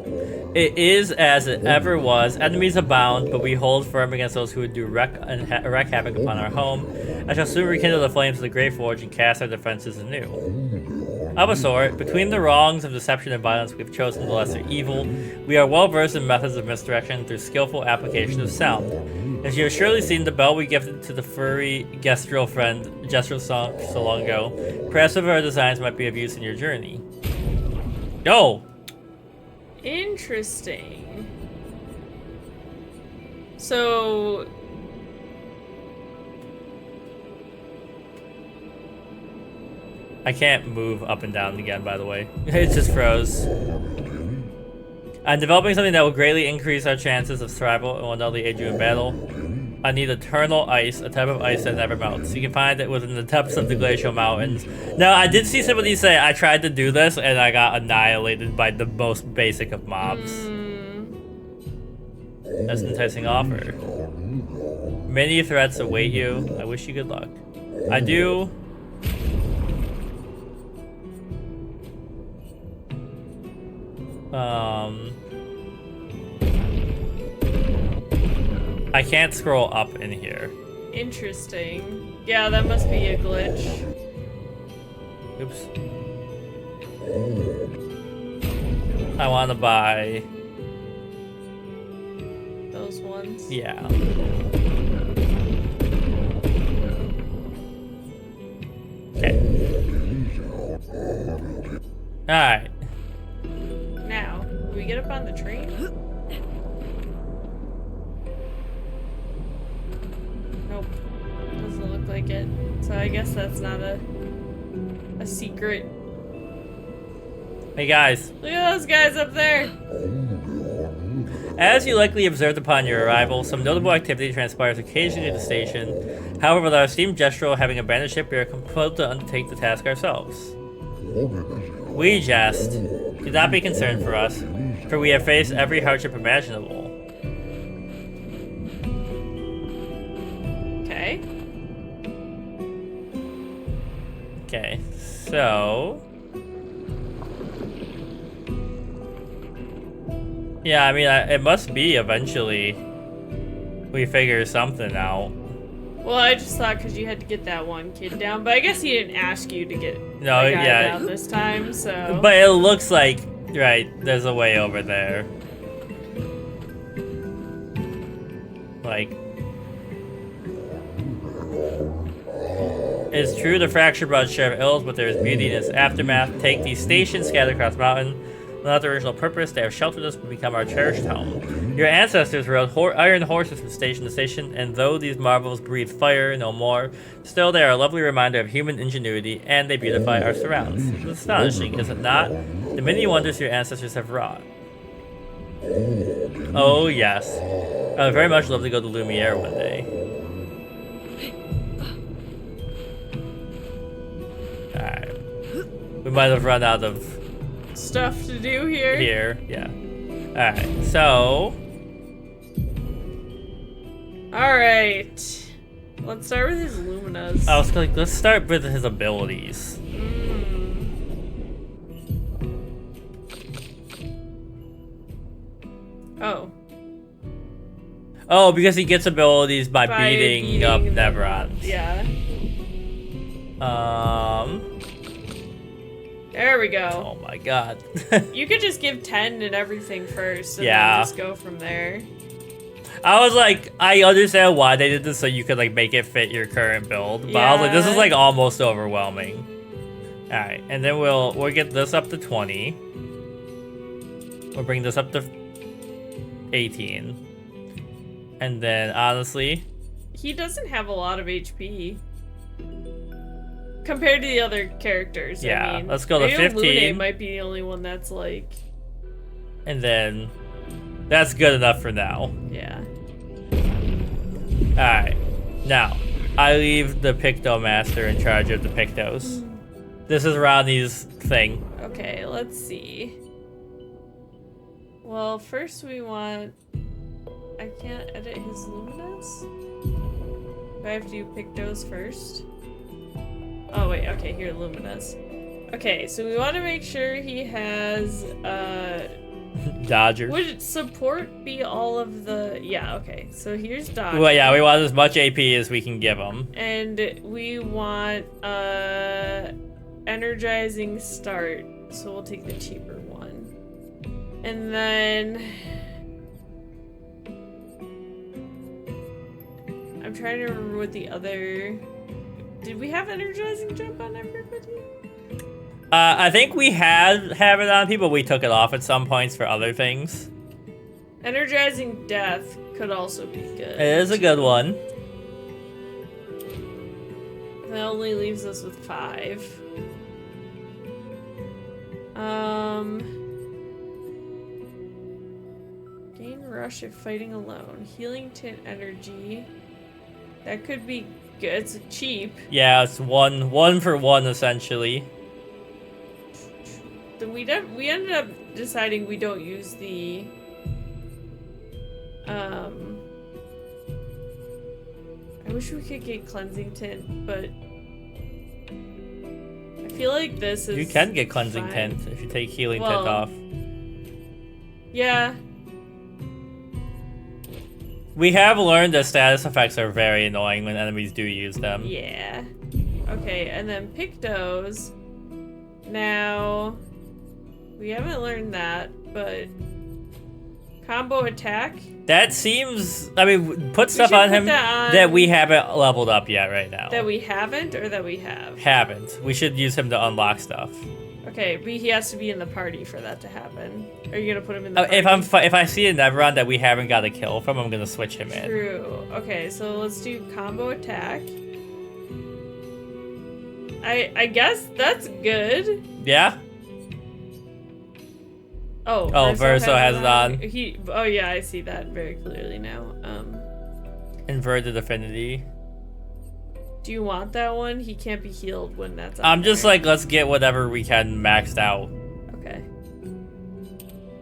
It is as it ever was. Enemies abound, but we hold firm against those who would do wreak havoc upon our home. I shall soon rekindle the flames of the Great Forge and cast our defenses anew. Of a sort, between the wrongs of deception and violence, we have chosen the lesser evil. We are well versed in methods of misdirection through skillful application of sound. As you have surely seen the bell we gifted to the furry gestural friend Gestural so long ago, perhaps some of our designs might be of use in your journey. Yo! Interesting. So... I can't move up and down again, by the way. It just froze. I'm developing something that will greatly increase our chances of survival and will undoubtedly aid you in battle. I need eternal ice, a type of ice that never melts. You can find it within the depths of the glacial mountains. Now, I did see somebody say I tried to do this and I got annihilated by the most basic of mobs. That's an enticing offer. Many threats await you. I wish you good luck. I do. I can't scroll up in here. Interesting. Yeah, that must be a glitch. Oops. I want to buy those ones. Yeah. Okay. Alright. Now, do we get up on the train? Nope. Doesn't look like it. So I guess that's not a secret. Hey guys. Look at those guys up there. As you likely observed upon your arrival, some notable activity transpires occasionally at the station. However, with our esteemed Gestural having abandoned ship, we are compelled to undertake the task ourselves. We jest. Do not be concerned for us, for we have faced every hardship imaginable. Okay. Okay, so... Yeah, I mean, it must be eventually we figure something out. Well, I just thought because you had to get that one kid down, but I guess he didn't ask you to get the guy down this time, so... But it looks like, right, there's a way over there. Like... It's true the fracture brought share of ills, but there is beauty in its aftermath. Take these stations scattered across the mountain. Without their original purpose, they have sheltered us but become our cherished home. Your ancestors rode iron horses from station to station, and though these marvels breathe fire no more, still they are a lovely reminder of human ingenuity, and they beautify our surrounds. It's astonishing, is it not? The many wonders your ancestors have wrought. Oh yes. I would very much love to go to Lumiere one day. Alright. We might have run out of stuff to do here. Yeah. Alright, so... Alright. Let's start with his Luminas. I was like, let's start with his abilities. Oh. Oh, because he gets abilities by beating up Neverons. Yeah. There we go. Oh my god. You could just give 10 and everything first, and yeah. then just go from there. I was like, I understand why they did this so you could like make it fit your current build, but I was like, this is like almost overwhelming. All right, and then we'll get this up to 20. We'll bring this up to 18, and then honestly, he doesn't have a lot of HP. Compared to the other characters, yeah, I mean, let's go to 15. Lune might be the only one that's like... And then, that's good enough for now. Yeah. Alright, now, I leave the Picto Master in charge of the Pictos. This is Rodney's thing. Okay, let's see. Well, first we want... I can't edit his Luminas? Do I have to do Pictos first? Oh wait, okay, here, Luminas. Okay, so we want to make sure he has Dodgers. Would support be all of the... Yeah, okay. So here's Dodger. Well, yeah, we want as much AP as we can give them. And we want energizing start. So we'll take the cheaper one. And then... I'm trying to remember what the other... Did we have energizing jump on everybody? I think we have it on people. We took it off at some points for other things. Energizing death could also be good. It is a good one. That only leaves us with 5. Gain rush if fighting alone. Healing tint energy. That could be good. It's cheap. Yeah, it's one for one essentially. Then we ended up deciding we don't use the I wish we could get cleansing tint, but I feel like this is... You can get cleansing fine. tint if you take healing tint Well, off. Yeah. We have learned that status effects are very annoying when enemies do use them. Yeah. Okay, and then Pictos. Now, we haven't learned that, but combo attack. That seems... I mean, put stuff should on put him that on- that we haven't leveled up yet right now. That we haven't or that we have? Haven't. We should use him to unlock stuff. Okay, but he has to be in the party for that to happen. Are you gonna put him in the party? If I see a Neveron that we haven't got a kill from, I'm gonna switch him in. True. Okay, so let's do combo attack. I guess that's good. Yeah? Oh, Verso has it on. Oh yeah, I see that very clearly now. Inverted affinity. Do you want that one? He can't be healed when that's on I'm just there. like, let's get whatever we can maxed out Okay.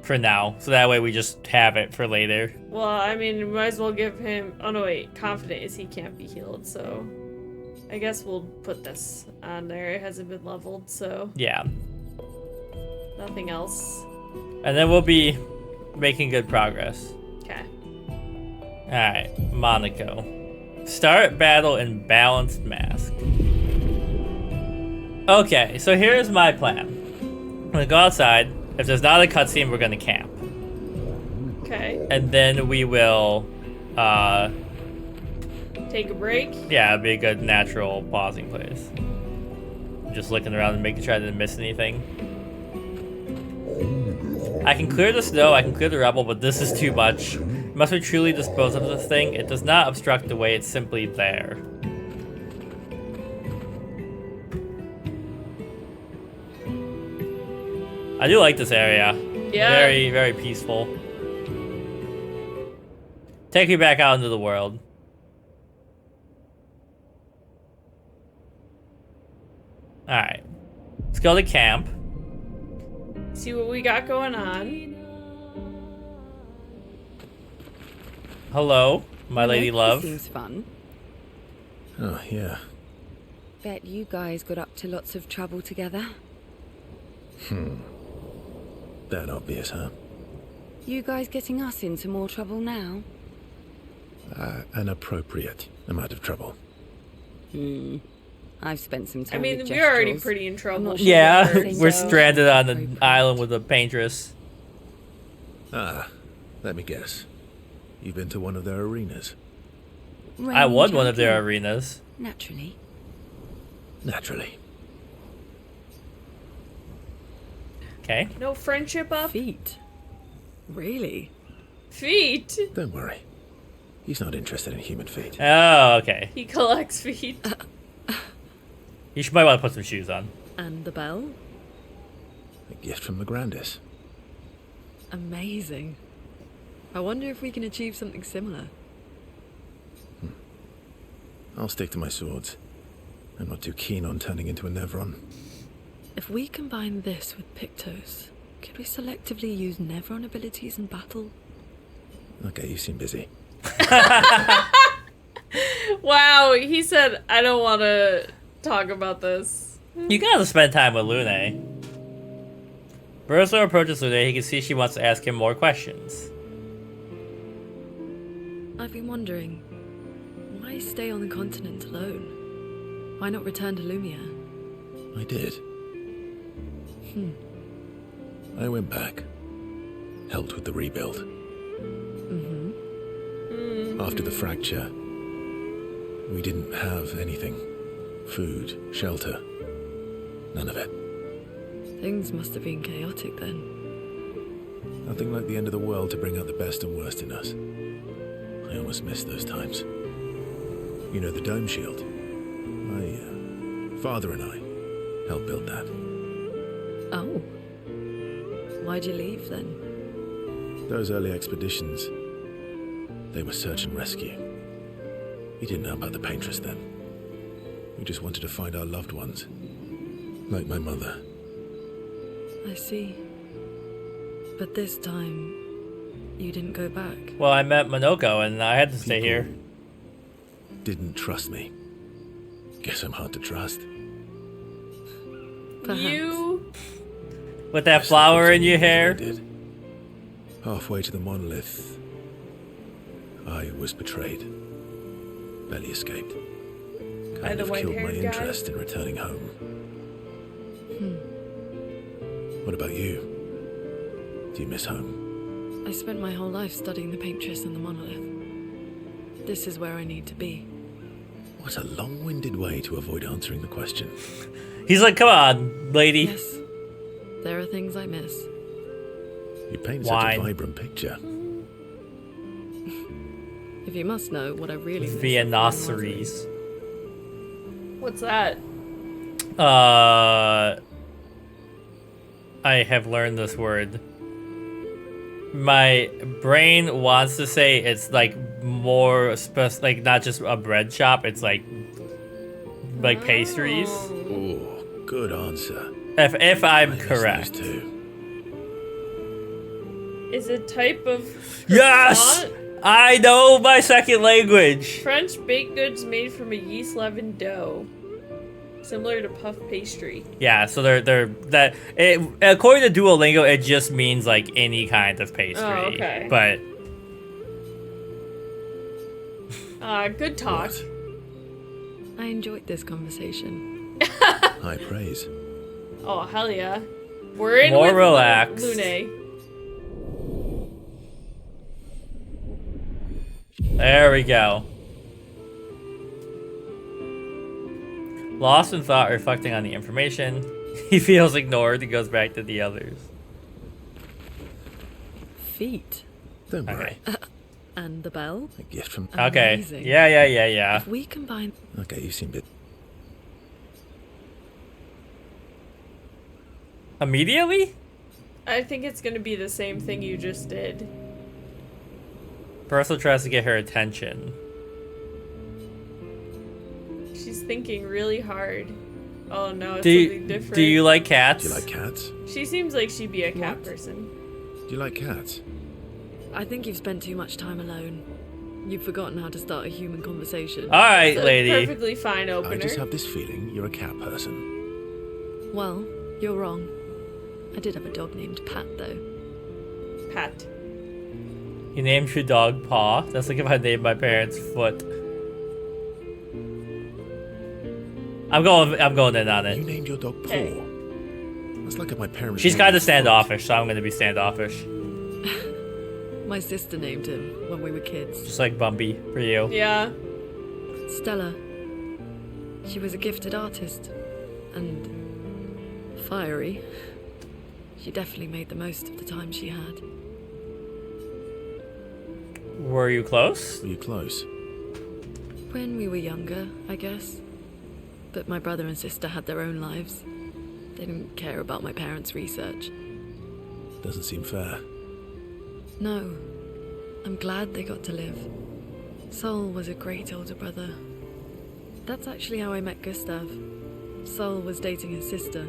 for now. So that way we just have it for later. Well, I mean, we might as well give him... Oh no, wait. Confident is he can't be healed, so... I guess we'll put this on there. It hasn't been leveled, so... Yeah. Nothing else. And then we'll be making good progress. Okay. Alright, Monaco. Start battle in balanced mask. Okay, so here's my plan. I'm gonna go outside. If there's not a cutscene, we're gonna camp. Okay. And then we will, Take a break. yeah, it'd be a good natural pausing place. Just looking around and making sure I didn't miss anything. I can clear the snow, I can clear the rubble, but this is too much. Must we truly dispose of this thing? It does not obstruct the way, it's simply there. I do like this area. Yeah. Very, very peaceful. Take me back out into the world. Alright. Let's go to camp. See what we got going on. Hello, my lady love. Seems fun. Oh, yeah. Bet you guys got up to lots of trouble together. That obvious, huh? You guys getting us into more trouble now? An appropriate amount of trouble. I've spent some I time mean, with we're already Gestrels. pretty in trouble. not sure Yeah, what they're we're saying. stranded on an island with a paintress. Ah, let me guess. You've been to one of their arenas? I won Range one of their hunting. arenas. Naturally. Naturally. Okay. No friendship up? Feet. Really? Feet? Don't worry. He's not interested in human feet. Oh, okay. He collects feet. You might want to put some shoes on. And the bell? A gift from the Grandis. Amazing. I wonder if we can achieve something similar. I'll stick to my swords. I'm not too keen on turning into a Neveron. If we combine this with Pictos, could we selectively use Nevron abilities in battle? Okay, you seem busy. Wow, he said, I don't want to talk about this. You gotta spend time with Lune. Bursar approaches Luna. He can see she wants to ask him more questions. I've been wondering, why stay on the continent alone? Why not return to Lumiere? I did. I went back. Helped with the rebuild. After the fracture, we didn't have anything. Food, shelter. None of it. Things must have been chaotic then. Nothing like the end of the world to bring out the best and worst in us. I almost missed those times. You know the dome shield? My father and I helped build that. Oh. Why'd you leave then? Those early expeditions, they were search and rescue. We didn't know about the Paintress then. We just wanted to find our loved ones. Like my mother. I see. But this time, you didn't go back. Well, I met Monoco and I had to stay here. Didn't trust me. Guess I'm hard to trust. Perhaps. You. With that flower in your hair. I did. Halfway to the monolith, I was betrayed. Barely escaped. By Kind the of killed my white-haired guy? interest in returning home. What about you? Do you miss home? I spent my whole life studying the Paintress and the monolith. This is where I need to be. What a long-winded way to avoid answering the question. He's like, come on, lady. Yes, there are things I miss. You paint Wine. such a vibrant picture. If you must know what I really miss. Vienoceries. What's that? I have learned this word. My brain wants to say it's like more like not just a bread shop. It's like pastries. Oh, good answer. If I'm I miss correct. those too. Is a type of Yes, croissant? I know my second language. French baked goods made from a yeast leavened dough. Similar to puff pastry. Yeah, so they're that. According to Duolingo, it just means like any kind of pastry. Oh, okay. But Good talk. What? I enjoyed this conversation. High praise. Oh, hell yeah. We're in More with relaxed. Lune. there we go. Lost in thought, reflecting on the information. He feels ignored. He goes back to the others. Feet. Don't worry. And the bell. A gift from... Okay. Amazing. Yeah. If we combine... Okay, you seem a bit... Immediately? I think it's gonna be the same thing you just did. Bertha tries to get her attention. She's thinking really hard. Oh no, it's Do something different. do you like cats? Do you like cats? She seems like she'd be a cat What? person. Do you like cats? I think you've spent too much time alone. You've forgotten how to start a human conversation. All right, It's a lady. perfectly fine opener. I just have this feeling you're a cat person. Well, you're wrong. I did have a dog named Pat, though. Pat. You named your dog Paw. That's like if I named my parents Foot. I'm going in on You it. named your dog Paw. Hey. That's like if my parents... She's named kind me of standoffish, so I'm gonna be standoffish. My sister named him when we were kids. Just like Bumby for you. Yeah. Stella. She was a gifted artist. And... fiery. She definitely made the most of the time she had. Were you close? Were you close? When we were younger, I guess. But my brother and sister had their own lives. They didn't care about my parents' research. Doesn't seem fair. No. I'm glad they got to live. Sol was a great older brother. That's actually how I met Gustav. Sol was dating his sister.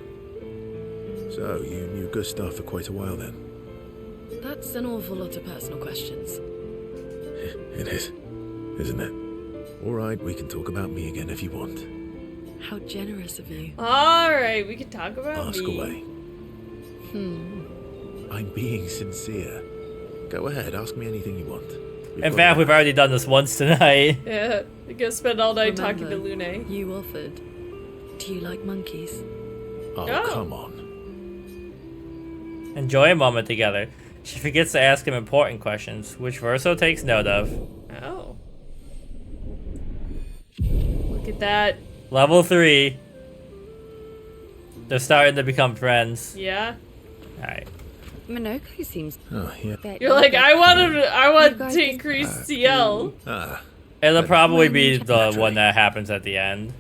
So, you knew Gustav for quite a while then? That's an awful lot of personal questions. It is, isn't it? Alright, we can talk about me again if you want. How generous of you. Alright, we can talk about Ask me. away. I'm being sincere. Go ahead, ask me anything you want. In fact, we've already done this once tonight. Yeah, we can spend all night talking to Remember, Lune. You offered. Do you like monkeys? Oh, Oh. come on. Enjoy a moment together. She forgets to ask him important questions, which Verso takes note of. Oh. Look at that. Level 3. They're starting to become friends. Yeah. Alright. Monoko seems. Oh, yeah. You're like, I want You guys to just- increase CL. Ah, It'll probably be Naturally. the one that happens at the end.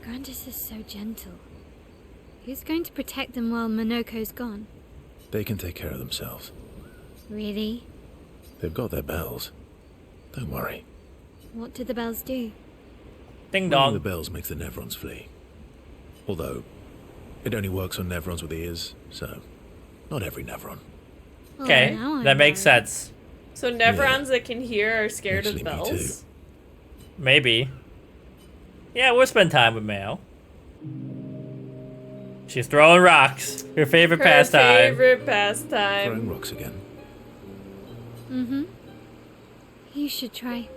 Grandis is so gentle. Who's going to protect them while Monoco's gone? they can take care of themselves. Really? They've got their bells. Don't worry. What do the bells do? Ding Ringing dong. the bells makes the Nevrons flee. Although, it only works on Nevrons with ears, so not every Nevron. Well, Okay, now I'm that makes worried. sense. So Nevrons that can hear are scared Actually, of me bells? Maybe. Yeah, we'll spend time with Mao. She's throwing rocks. Her favorite Her pastime. favorite Throwing pastime. rocks again. Mm-hmm. You should try.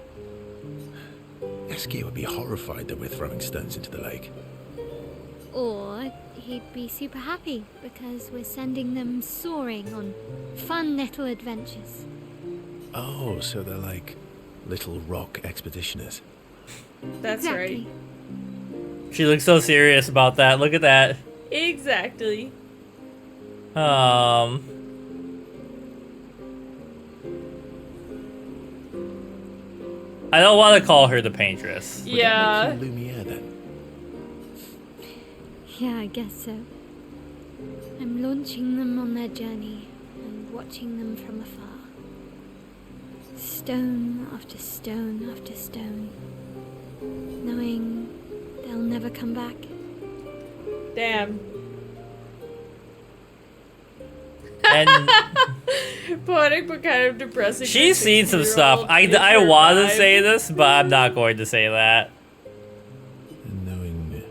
Eski would be horrified that we're throwing stones into the lake. Or he'd be super happy because we're sending them soaring on fun little adventures. Oh, so they're like little rock expeditioners. That's Exactly. She looks so serious about that. Look at that. right. Exactly. I don't want to call her the paintress. Would that Yeah. make you Lumiere then? Yeah, I guess so. I'm launching them on their journey and watching them from afar. Stone after stone after stone. Knowing they'll never come back. Damn. And Poetic but kind of depressing. for she's seen some stuff. 16-year-old. I It's her want to vibe. say this, but I'm not going to say that. And knowing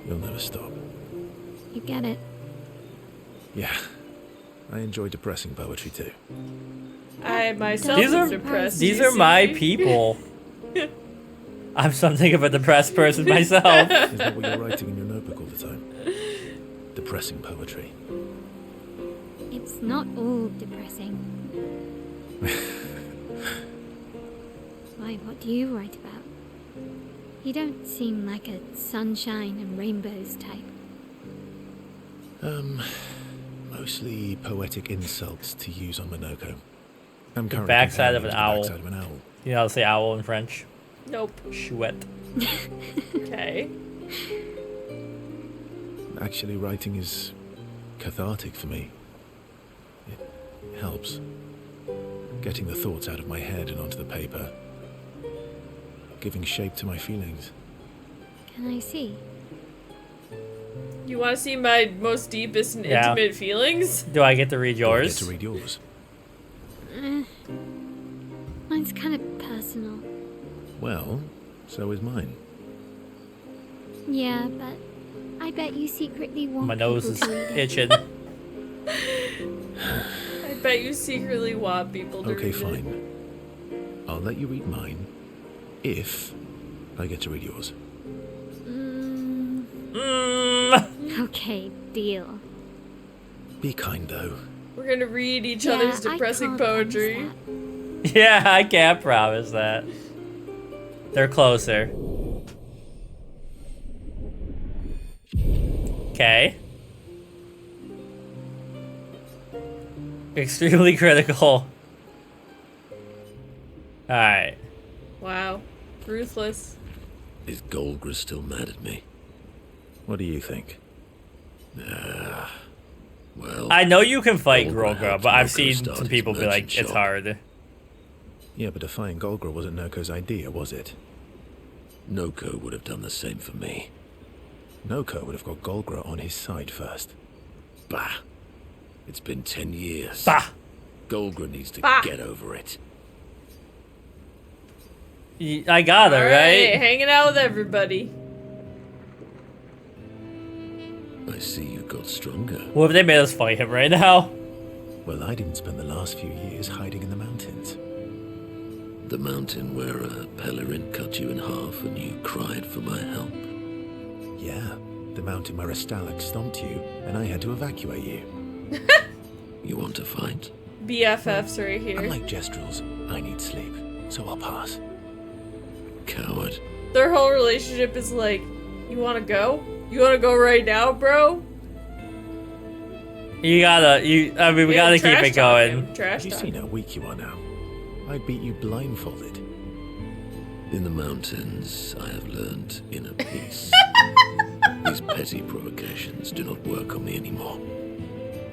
you'll never stop. You get it. Yeah, I enjoy depressing poetry too. I myself These am are- depressed. These you are my see? people. I'm something of a depressed person myself. Is that what you're writing in your notebook all the time? Depressing poetry. It's not all depressing. Why, what do you write about? You don't seem like a sunshine and rainbows type. Mostly poetic insults to use on Monoco. I'm currently backside of comparing an it to the owl. backside of an owl. You know how to say owl in French? Nope. Chouette. Okay. Actually, writing is cathartic for me. It helps. Getting the thoughts out of my head and onto the paper. Giving shape to my feelings. Can I see? You want to see my most deepest and Yeah. intimate feelings? Do I get to read Do I get yours? to read yours. Mine's kind of personal. Well, so is mine. Yeah, but I bet you secretly want My nose people is to read it. itching. I bet you secretly want people to Okay, read it. fine. I'll let you read mine if I get to read yours. Okay, deal. Be kind, though. We're gonna read each Yeah, other's I depressing can't promise poetry. that. Yeah, I can't promise that. They're closer. Okay. Extremely critical. Alright. Wow. Ruthless. Is Golgra still mad at me? What do you think? Well, I know you can fight Golgra Grolgra, helped but I've Monoco seen start some his people be like, merchant it's shop. hard. yeah, but defying Golgra wasn't Noko's idea, was it? Noko would have done the same for me. Noko would have got Golgra on his side first. Bah. It's been 10 years. Bah! Golgra needs to Bah. get over it. I got her, Alright, right? hanging out with everybody. I see you got stronger. What if they made us fight him right now? Well, I didn't spend the last few years hiding in the mountains. The mountain where a Pellerin cut you in half and you cried for my help. Yeah, the mountain where a Stalak stomped you, and I had to evacuate you. You want to fight? BFFs right here. Unlike Gestrels, I need sleep, so I'll pass. Coward. Their whole relationship is like, you wanna go? You wanna go right now, bro? We gotta keep it going. Trash You talk. see how weak you are now. I'd beat you blindfolded. In the mountains, I have learned inner peace. These petty provocations do not work on me anymore.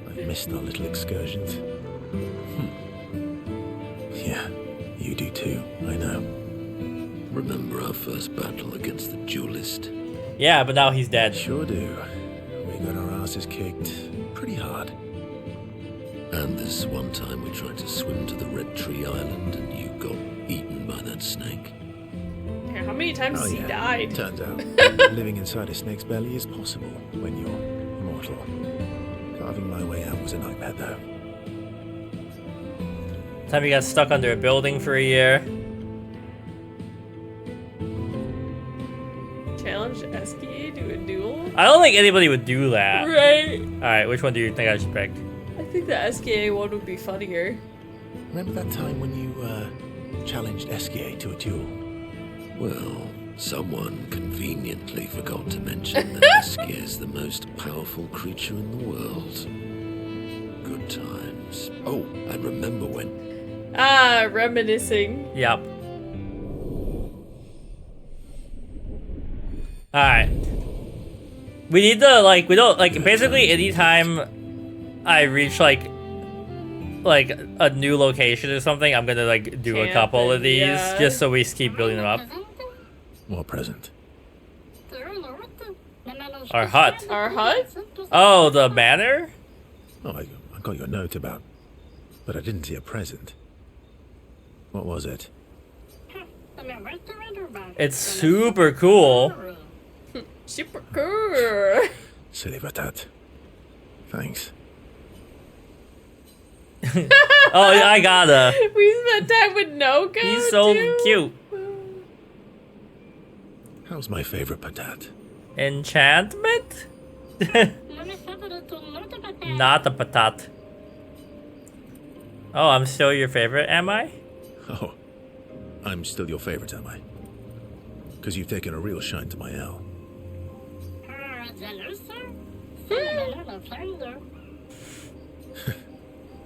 I've missed our little excursions. Yeah, you do too, I know. Remember our first battle against the duelist? Yeah, but now he's dead. Sure do. We got our asses kicked pretty hard. And this one time we tried to swim to the Red Tree Island and you got eaten by that snake. Yeah, how many times has he died? Turns out, living inside a snake's belly is possible when you're immortal. Carving my way out was a nightmare, though. Time he got stuck under a building for a year. Challenge Eskie to a duel? I don't think anybody would do that. Right. Alright, which one do you think I should pick? I think the SKA one would be funnier. Remember that time when you challenged Eskie to a duel? Well, someone conveniently forgot to mention that Eskie is the most powerful creature in the world. Good times. Oh, I remember when. Ah, reminiscing. Yep. Alright. We need to, we don't, basically anytime I reach, like a new location or something, I'm gonna, do a couple of these, yeah. just so we keep building them up. What present? Our hut. Our hut? Oh, the manor? Oh, I got your note about, but I didn't see a present. What was it? It's super cool. Super cool. Silly Batat. Thanks. Oh, I gotta. We spent time with Noko. He's so too. cute. How's my favorite Patat? Enchantment? Not a patat. Oh, I'm still your favorite, am I? Oh, I'm still your favorite, am I? Because you've taken a real shine to my L.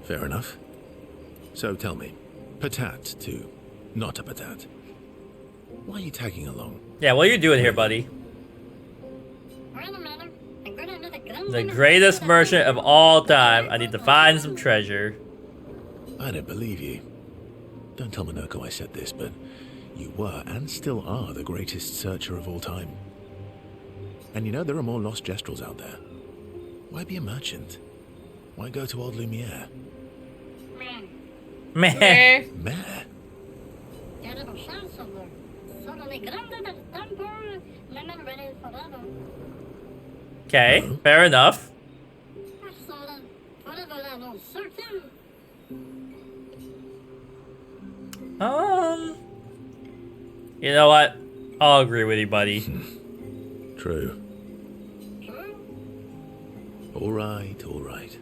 Fair enough. So tell me, Patat to not a Patat. Why are you tagging along? Yeah, what are you doing here, buddy? The greatest merchant of all time. I need to find some treasure. I don't believe you. Don't tell Monoco I said this, but you were and still are the greatest searcher of all time. And you know there are more lost Gestrels out there. Why be a merchant? Why go to old Lumiere? Meh. Meh. Okay, fair enough. You know what? I'll agree with you, buddy. True. All right, all right.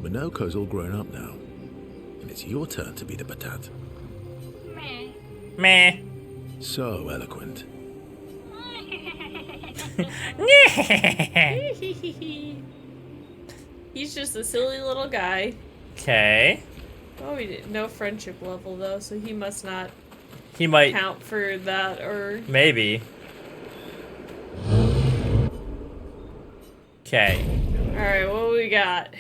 Monoco's all grown up now, and it's your turn to be the Patat. Meh. So eloquent. He's just a silly little guy. Okay. Oh, we didn't. No friendship level though, so he must not He might. count for that or. Maybe. Okay. All right, what we got?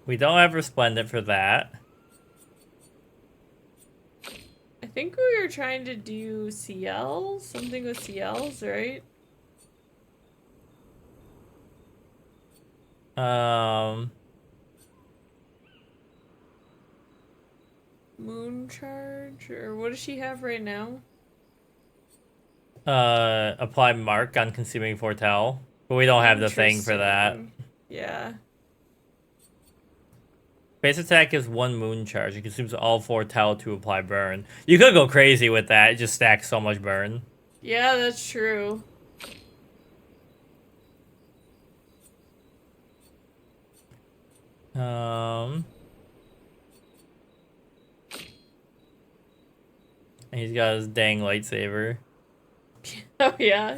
We don't have Resplendent for that. I think we were trying to do CL, something with CLs, right? Moon charge? Or what does she have right now? Apply mark on consuming foretell. But we don't have the thing for that. Yeah. Base attack is 1 moon charge. It consumes all foretell to apply burn. You could go crazy with that. It just stacks so much burn. Yeah, that's true. He's got his dang lightsaber. Oh, yeah.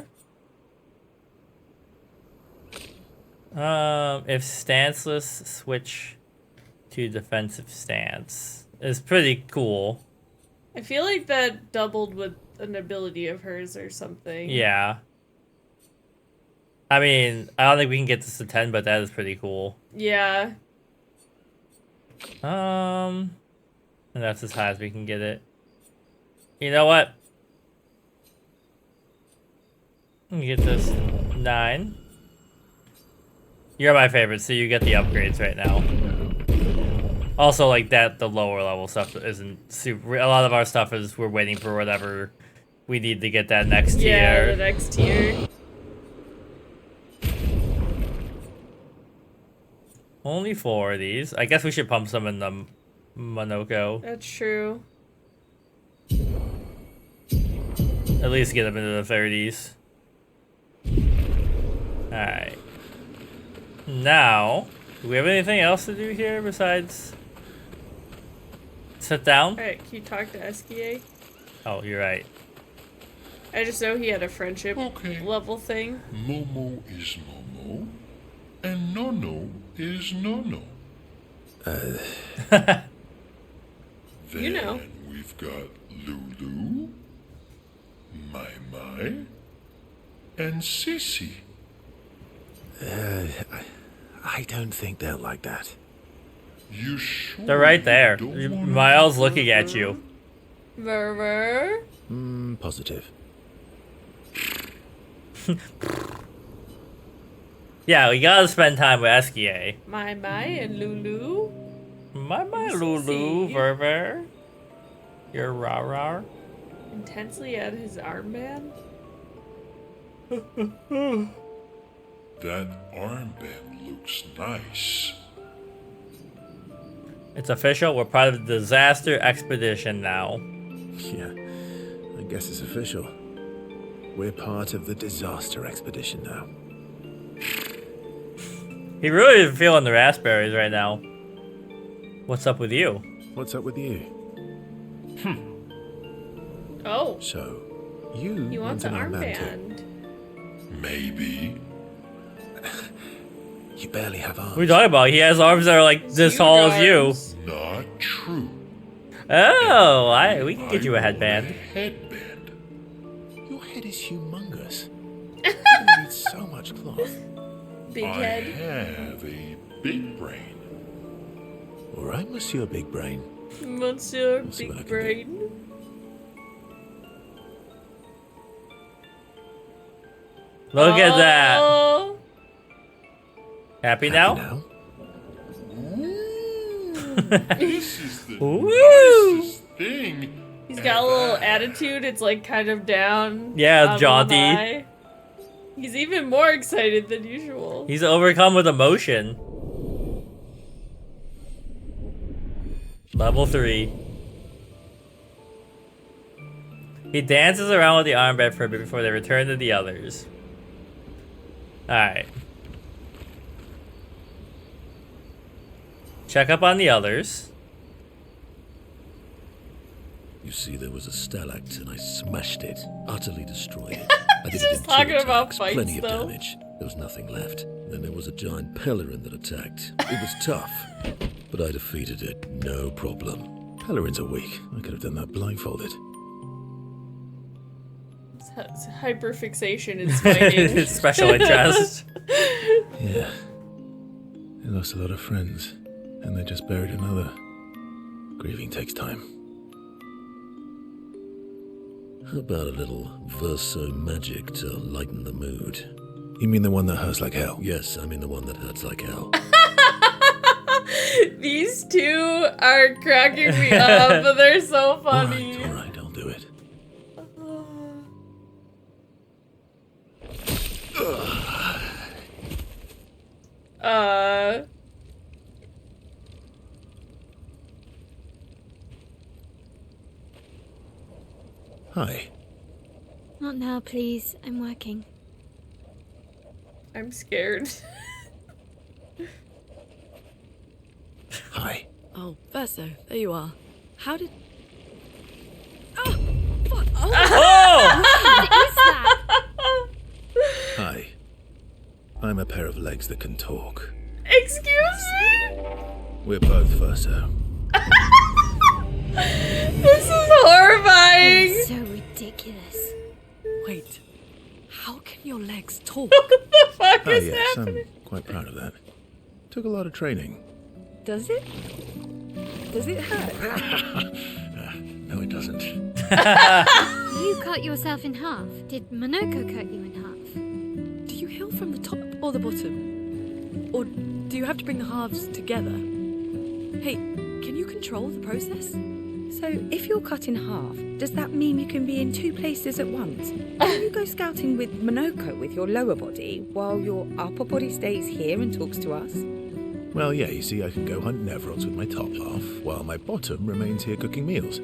If stanceless, switch to defensive stance. It's pretty cool. I feel like that doubled with an ability of hers or something. Yeah. I mean, I don't think we can get this to 10, but that is pretty cool. Yeah. And that's as high as we can get it. You know what? Let me get this 9. You're my favorite, so you get the upgrades right now. Also, like that, the lower level stuff isn't super. A lot of our stuff is we're waiting for whatever we need to get that next tier. Yeah, the next tier. Only 4 of these. I guess we should pump some in the Monoco. That's true. At least get them into the 30s. Alright. Now, do we have anything else to do here besides sit down? Alright, can you talk to Eskia? Oh, you're right. I just know he had a friendship level thing. Momo is Momo, and Nono is Nono. Then You know. we've got Lulu, Mai Mai, and Sissy. I don't think they're like that. You sure? They're right there. you don't wanna Miles do looking that? at you. Ver. Positive. Yeah, we gotta spend time with Eskia. Mai and Lulu. My Lulu, Sissy. Verver. You're rah-rah. Intensely at his armband. That armband looks nice. It's official, we're part of the disaster expedition now. Yeah, I guess it's official. We're part of the disaster expedition now. He really is feeling the raspberries right now. What's up with you? What's up with you? Oh. So, you He wants want an an armband. Maybe. You barely have arms. What are you talking about? He has arms that are like this Huge tall as you. arms. Not true. Oh, we can get you a I want headband. Headband. Your head is humongous. You're gonna need so much cloth. Big I head. have a big brain. All right, Monsieur Big Brain. Monsieur Let's see what I Big can do. Brain. Look at that. Oh. Happy now? This is the Woo! nicest thing. He's got a little ever. attitude. It's like kind of down. Yeah, on the jaunty. high. He's even more excited than usual. He's overcome with emotion. Level 3. He dances around with the armband for a bit before they return to the others. Alright. Check up on the others. You see, there was a stalactite and I smashed it, utterly destroyed it. I He's did it just in 2 talking about attacks, fights, plenty though. of damage. There was nothing left. Then there was a giant pelerin that attacked. It was tough, but I defeated it, no problem. Pelerins are weak. I could have done that blindfolded. It's hyperfixation is fighting. It's special interest. Yeah. They lost a lot of friends, and they just buried another. Grieving takes time. How about a little verso magic to lighten the mood? You mean the one that hurts like hell? Yes, I mean the one that hurts like hell. These two are cracking me up, but they're so funny. All right, I'll do it. Hi. Not now, please. I'm working. I'm scared. Hi. Oh, Verso, there you are. How did... Oh! Fuck! Oh! Oh! What is that? Hi. I'm a pair of legs that can talk. Excuse me? We're both Verso. This is horrifying. It's so ridiculous. Wait. How can your legs talk? What the fuck Oh is yes, happening? I'm quite proud of that. Took a lot of training. Does it? Does it hurt? No, it doesn't. You cut yourself in half. Did Monoco cut you in half? Do you heal from the top or the bottom? Or do you have to bring the halves together? Hey, can you control the process? So, if you're cut in half, does that mean you can be in two places at once? Can you go scouting with Monoco with your lower body, while your upper body stays here and talks to us? Well, yeah, you see, I can go hunt Nevrons with my top half, while my bottom remains here cooking meals.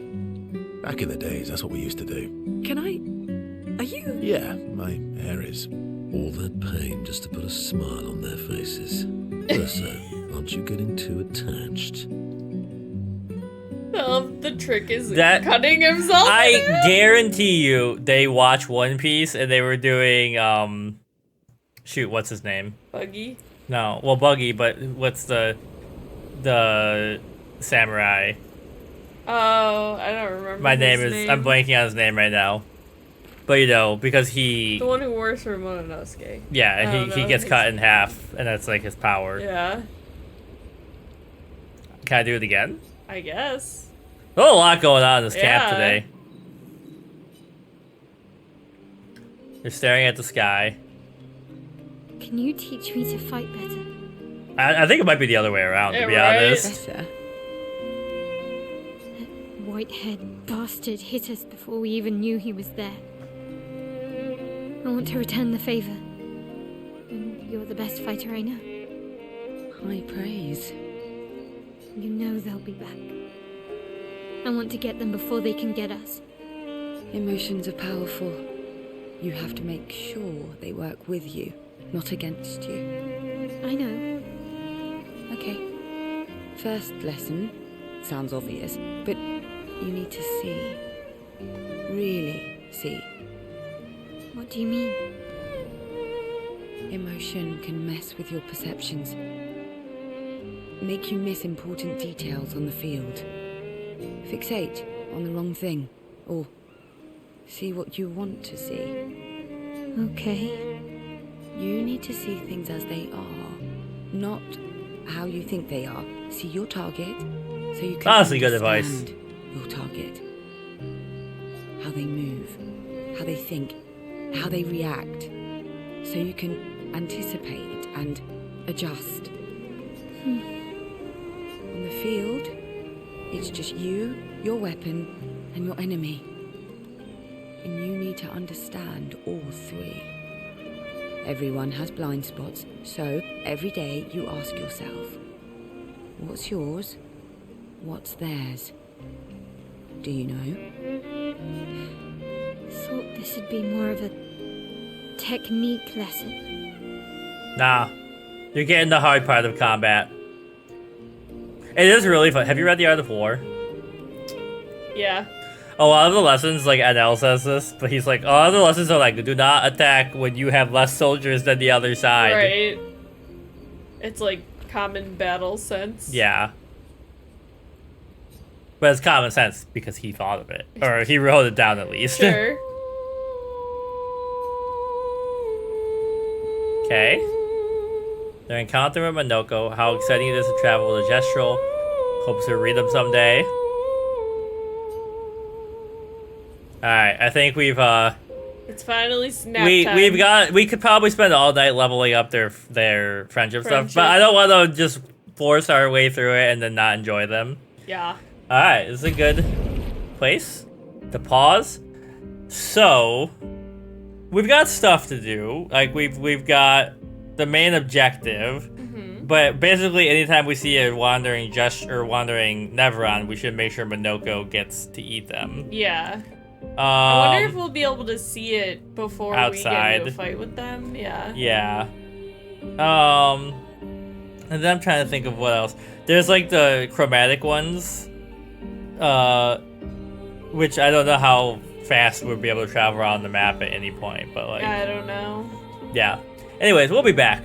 Back in the days, that's what we used to do. Can I... Are you... Yeah, my hair is. All that pain just to put a smile on their faces. Verso, aren't you getting too attached? The trick is That- cutting himself. I in half? guarantee you they watch One Piece and they were doing shoot, what's his name? Buggy. No, well Buggy, but what's the samurai? Oh, I don't remember. My name his is I'm blanking on his name right now. But you know, because he The one who works for Mononosuke. I yeah, don't he know gets his- cut in half and that's like his power. Yeah, Can I do it again? I guess. There's a lot going on in this camp Yeah. today. You're staring at the sky. Can you teach me to fight better? I think it might be the other way around, to Yeah, be right? honest. Better. That white-haired bastard hit us before we even knew he was there. I want to return the favor. And you're the best fighter I know. High praise. You know they'll be back. I want to get them before they can get us. Emotions are powerful. You have to make sure they work with you, not against you. I know. Okay. First lesson sounds obvious, but you need to see. Really see. What do you mean? Emotion can mess with your perceptions. Make you miss important details on the field. Fixate on the wrong thing, or see what you want to see. Okay. You need to see things as they are, not how you think they are. See your target, so you can Honestly, good advice. understand your target. How they move, how they think, how they react, so you can anticipate and adjust. On the field, it's just you, your weapon, and your enemy. And you need to understand all three. Everyone has blind spots, so every day you ask yourself, what's yours? What's theirs? Do you know? Thought this would be more of a technique lesson. Nah. You're getting the hard part of combat. It is really fun. Have you read The Art of War? Yeah. A lot of the lessons, like NL says this, but he's like, a lot of the lessons are like, do not attack when you have less soldiers than the other side. Right. It's like common battle sense. Yeah. But it's common sense because he thought of it. Or he wrote it down at least. Sure. Okay. Their encounter with Monoco, how exciting it is to travel with a Gestrel. Hopes to read them someday. Alright, I think we've It's finally snap time. we could probably spend all night leveling up their friendship stuff, but Friendship. I don't want to just force our way through it and then not enjoy them. Yeah. All right, this is a good place to pause. So, we've got stuff to do. Like we've got the main objective, but basically anytime we see a wandering Neveron, we should make sure Monoco gets to eat them. Yeah. I wonder if we'll be able to see it before outside. we get into a fight with them. Yeah. Yeah. And then I'm trying to think of what else. There's like the chromatic ones, which I don't know how fast we'll be able to travel around the map at any point, but like I don't know. Yeah. Anyways, we'll be back.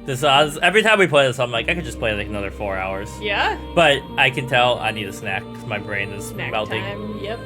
This every time we play this, I'm like, I could just play like another 4 hours. Yeah. But I can tell I need a snack because my brain is Snack melting. time. Yep.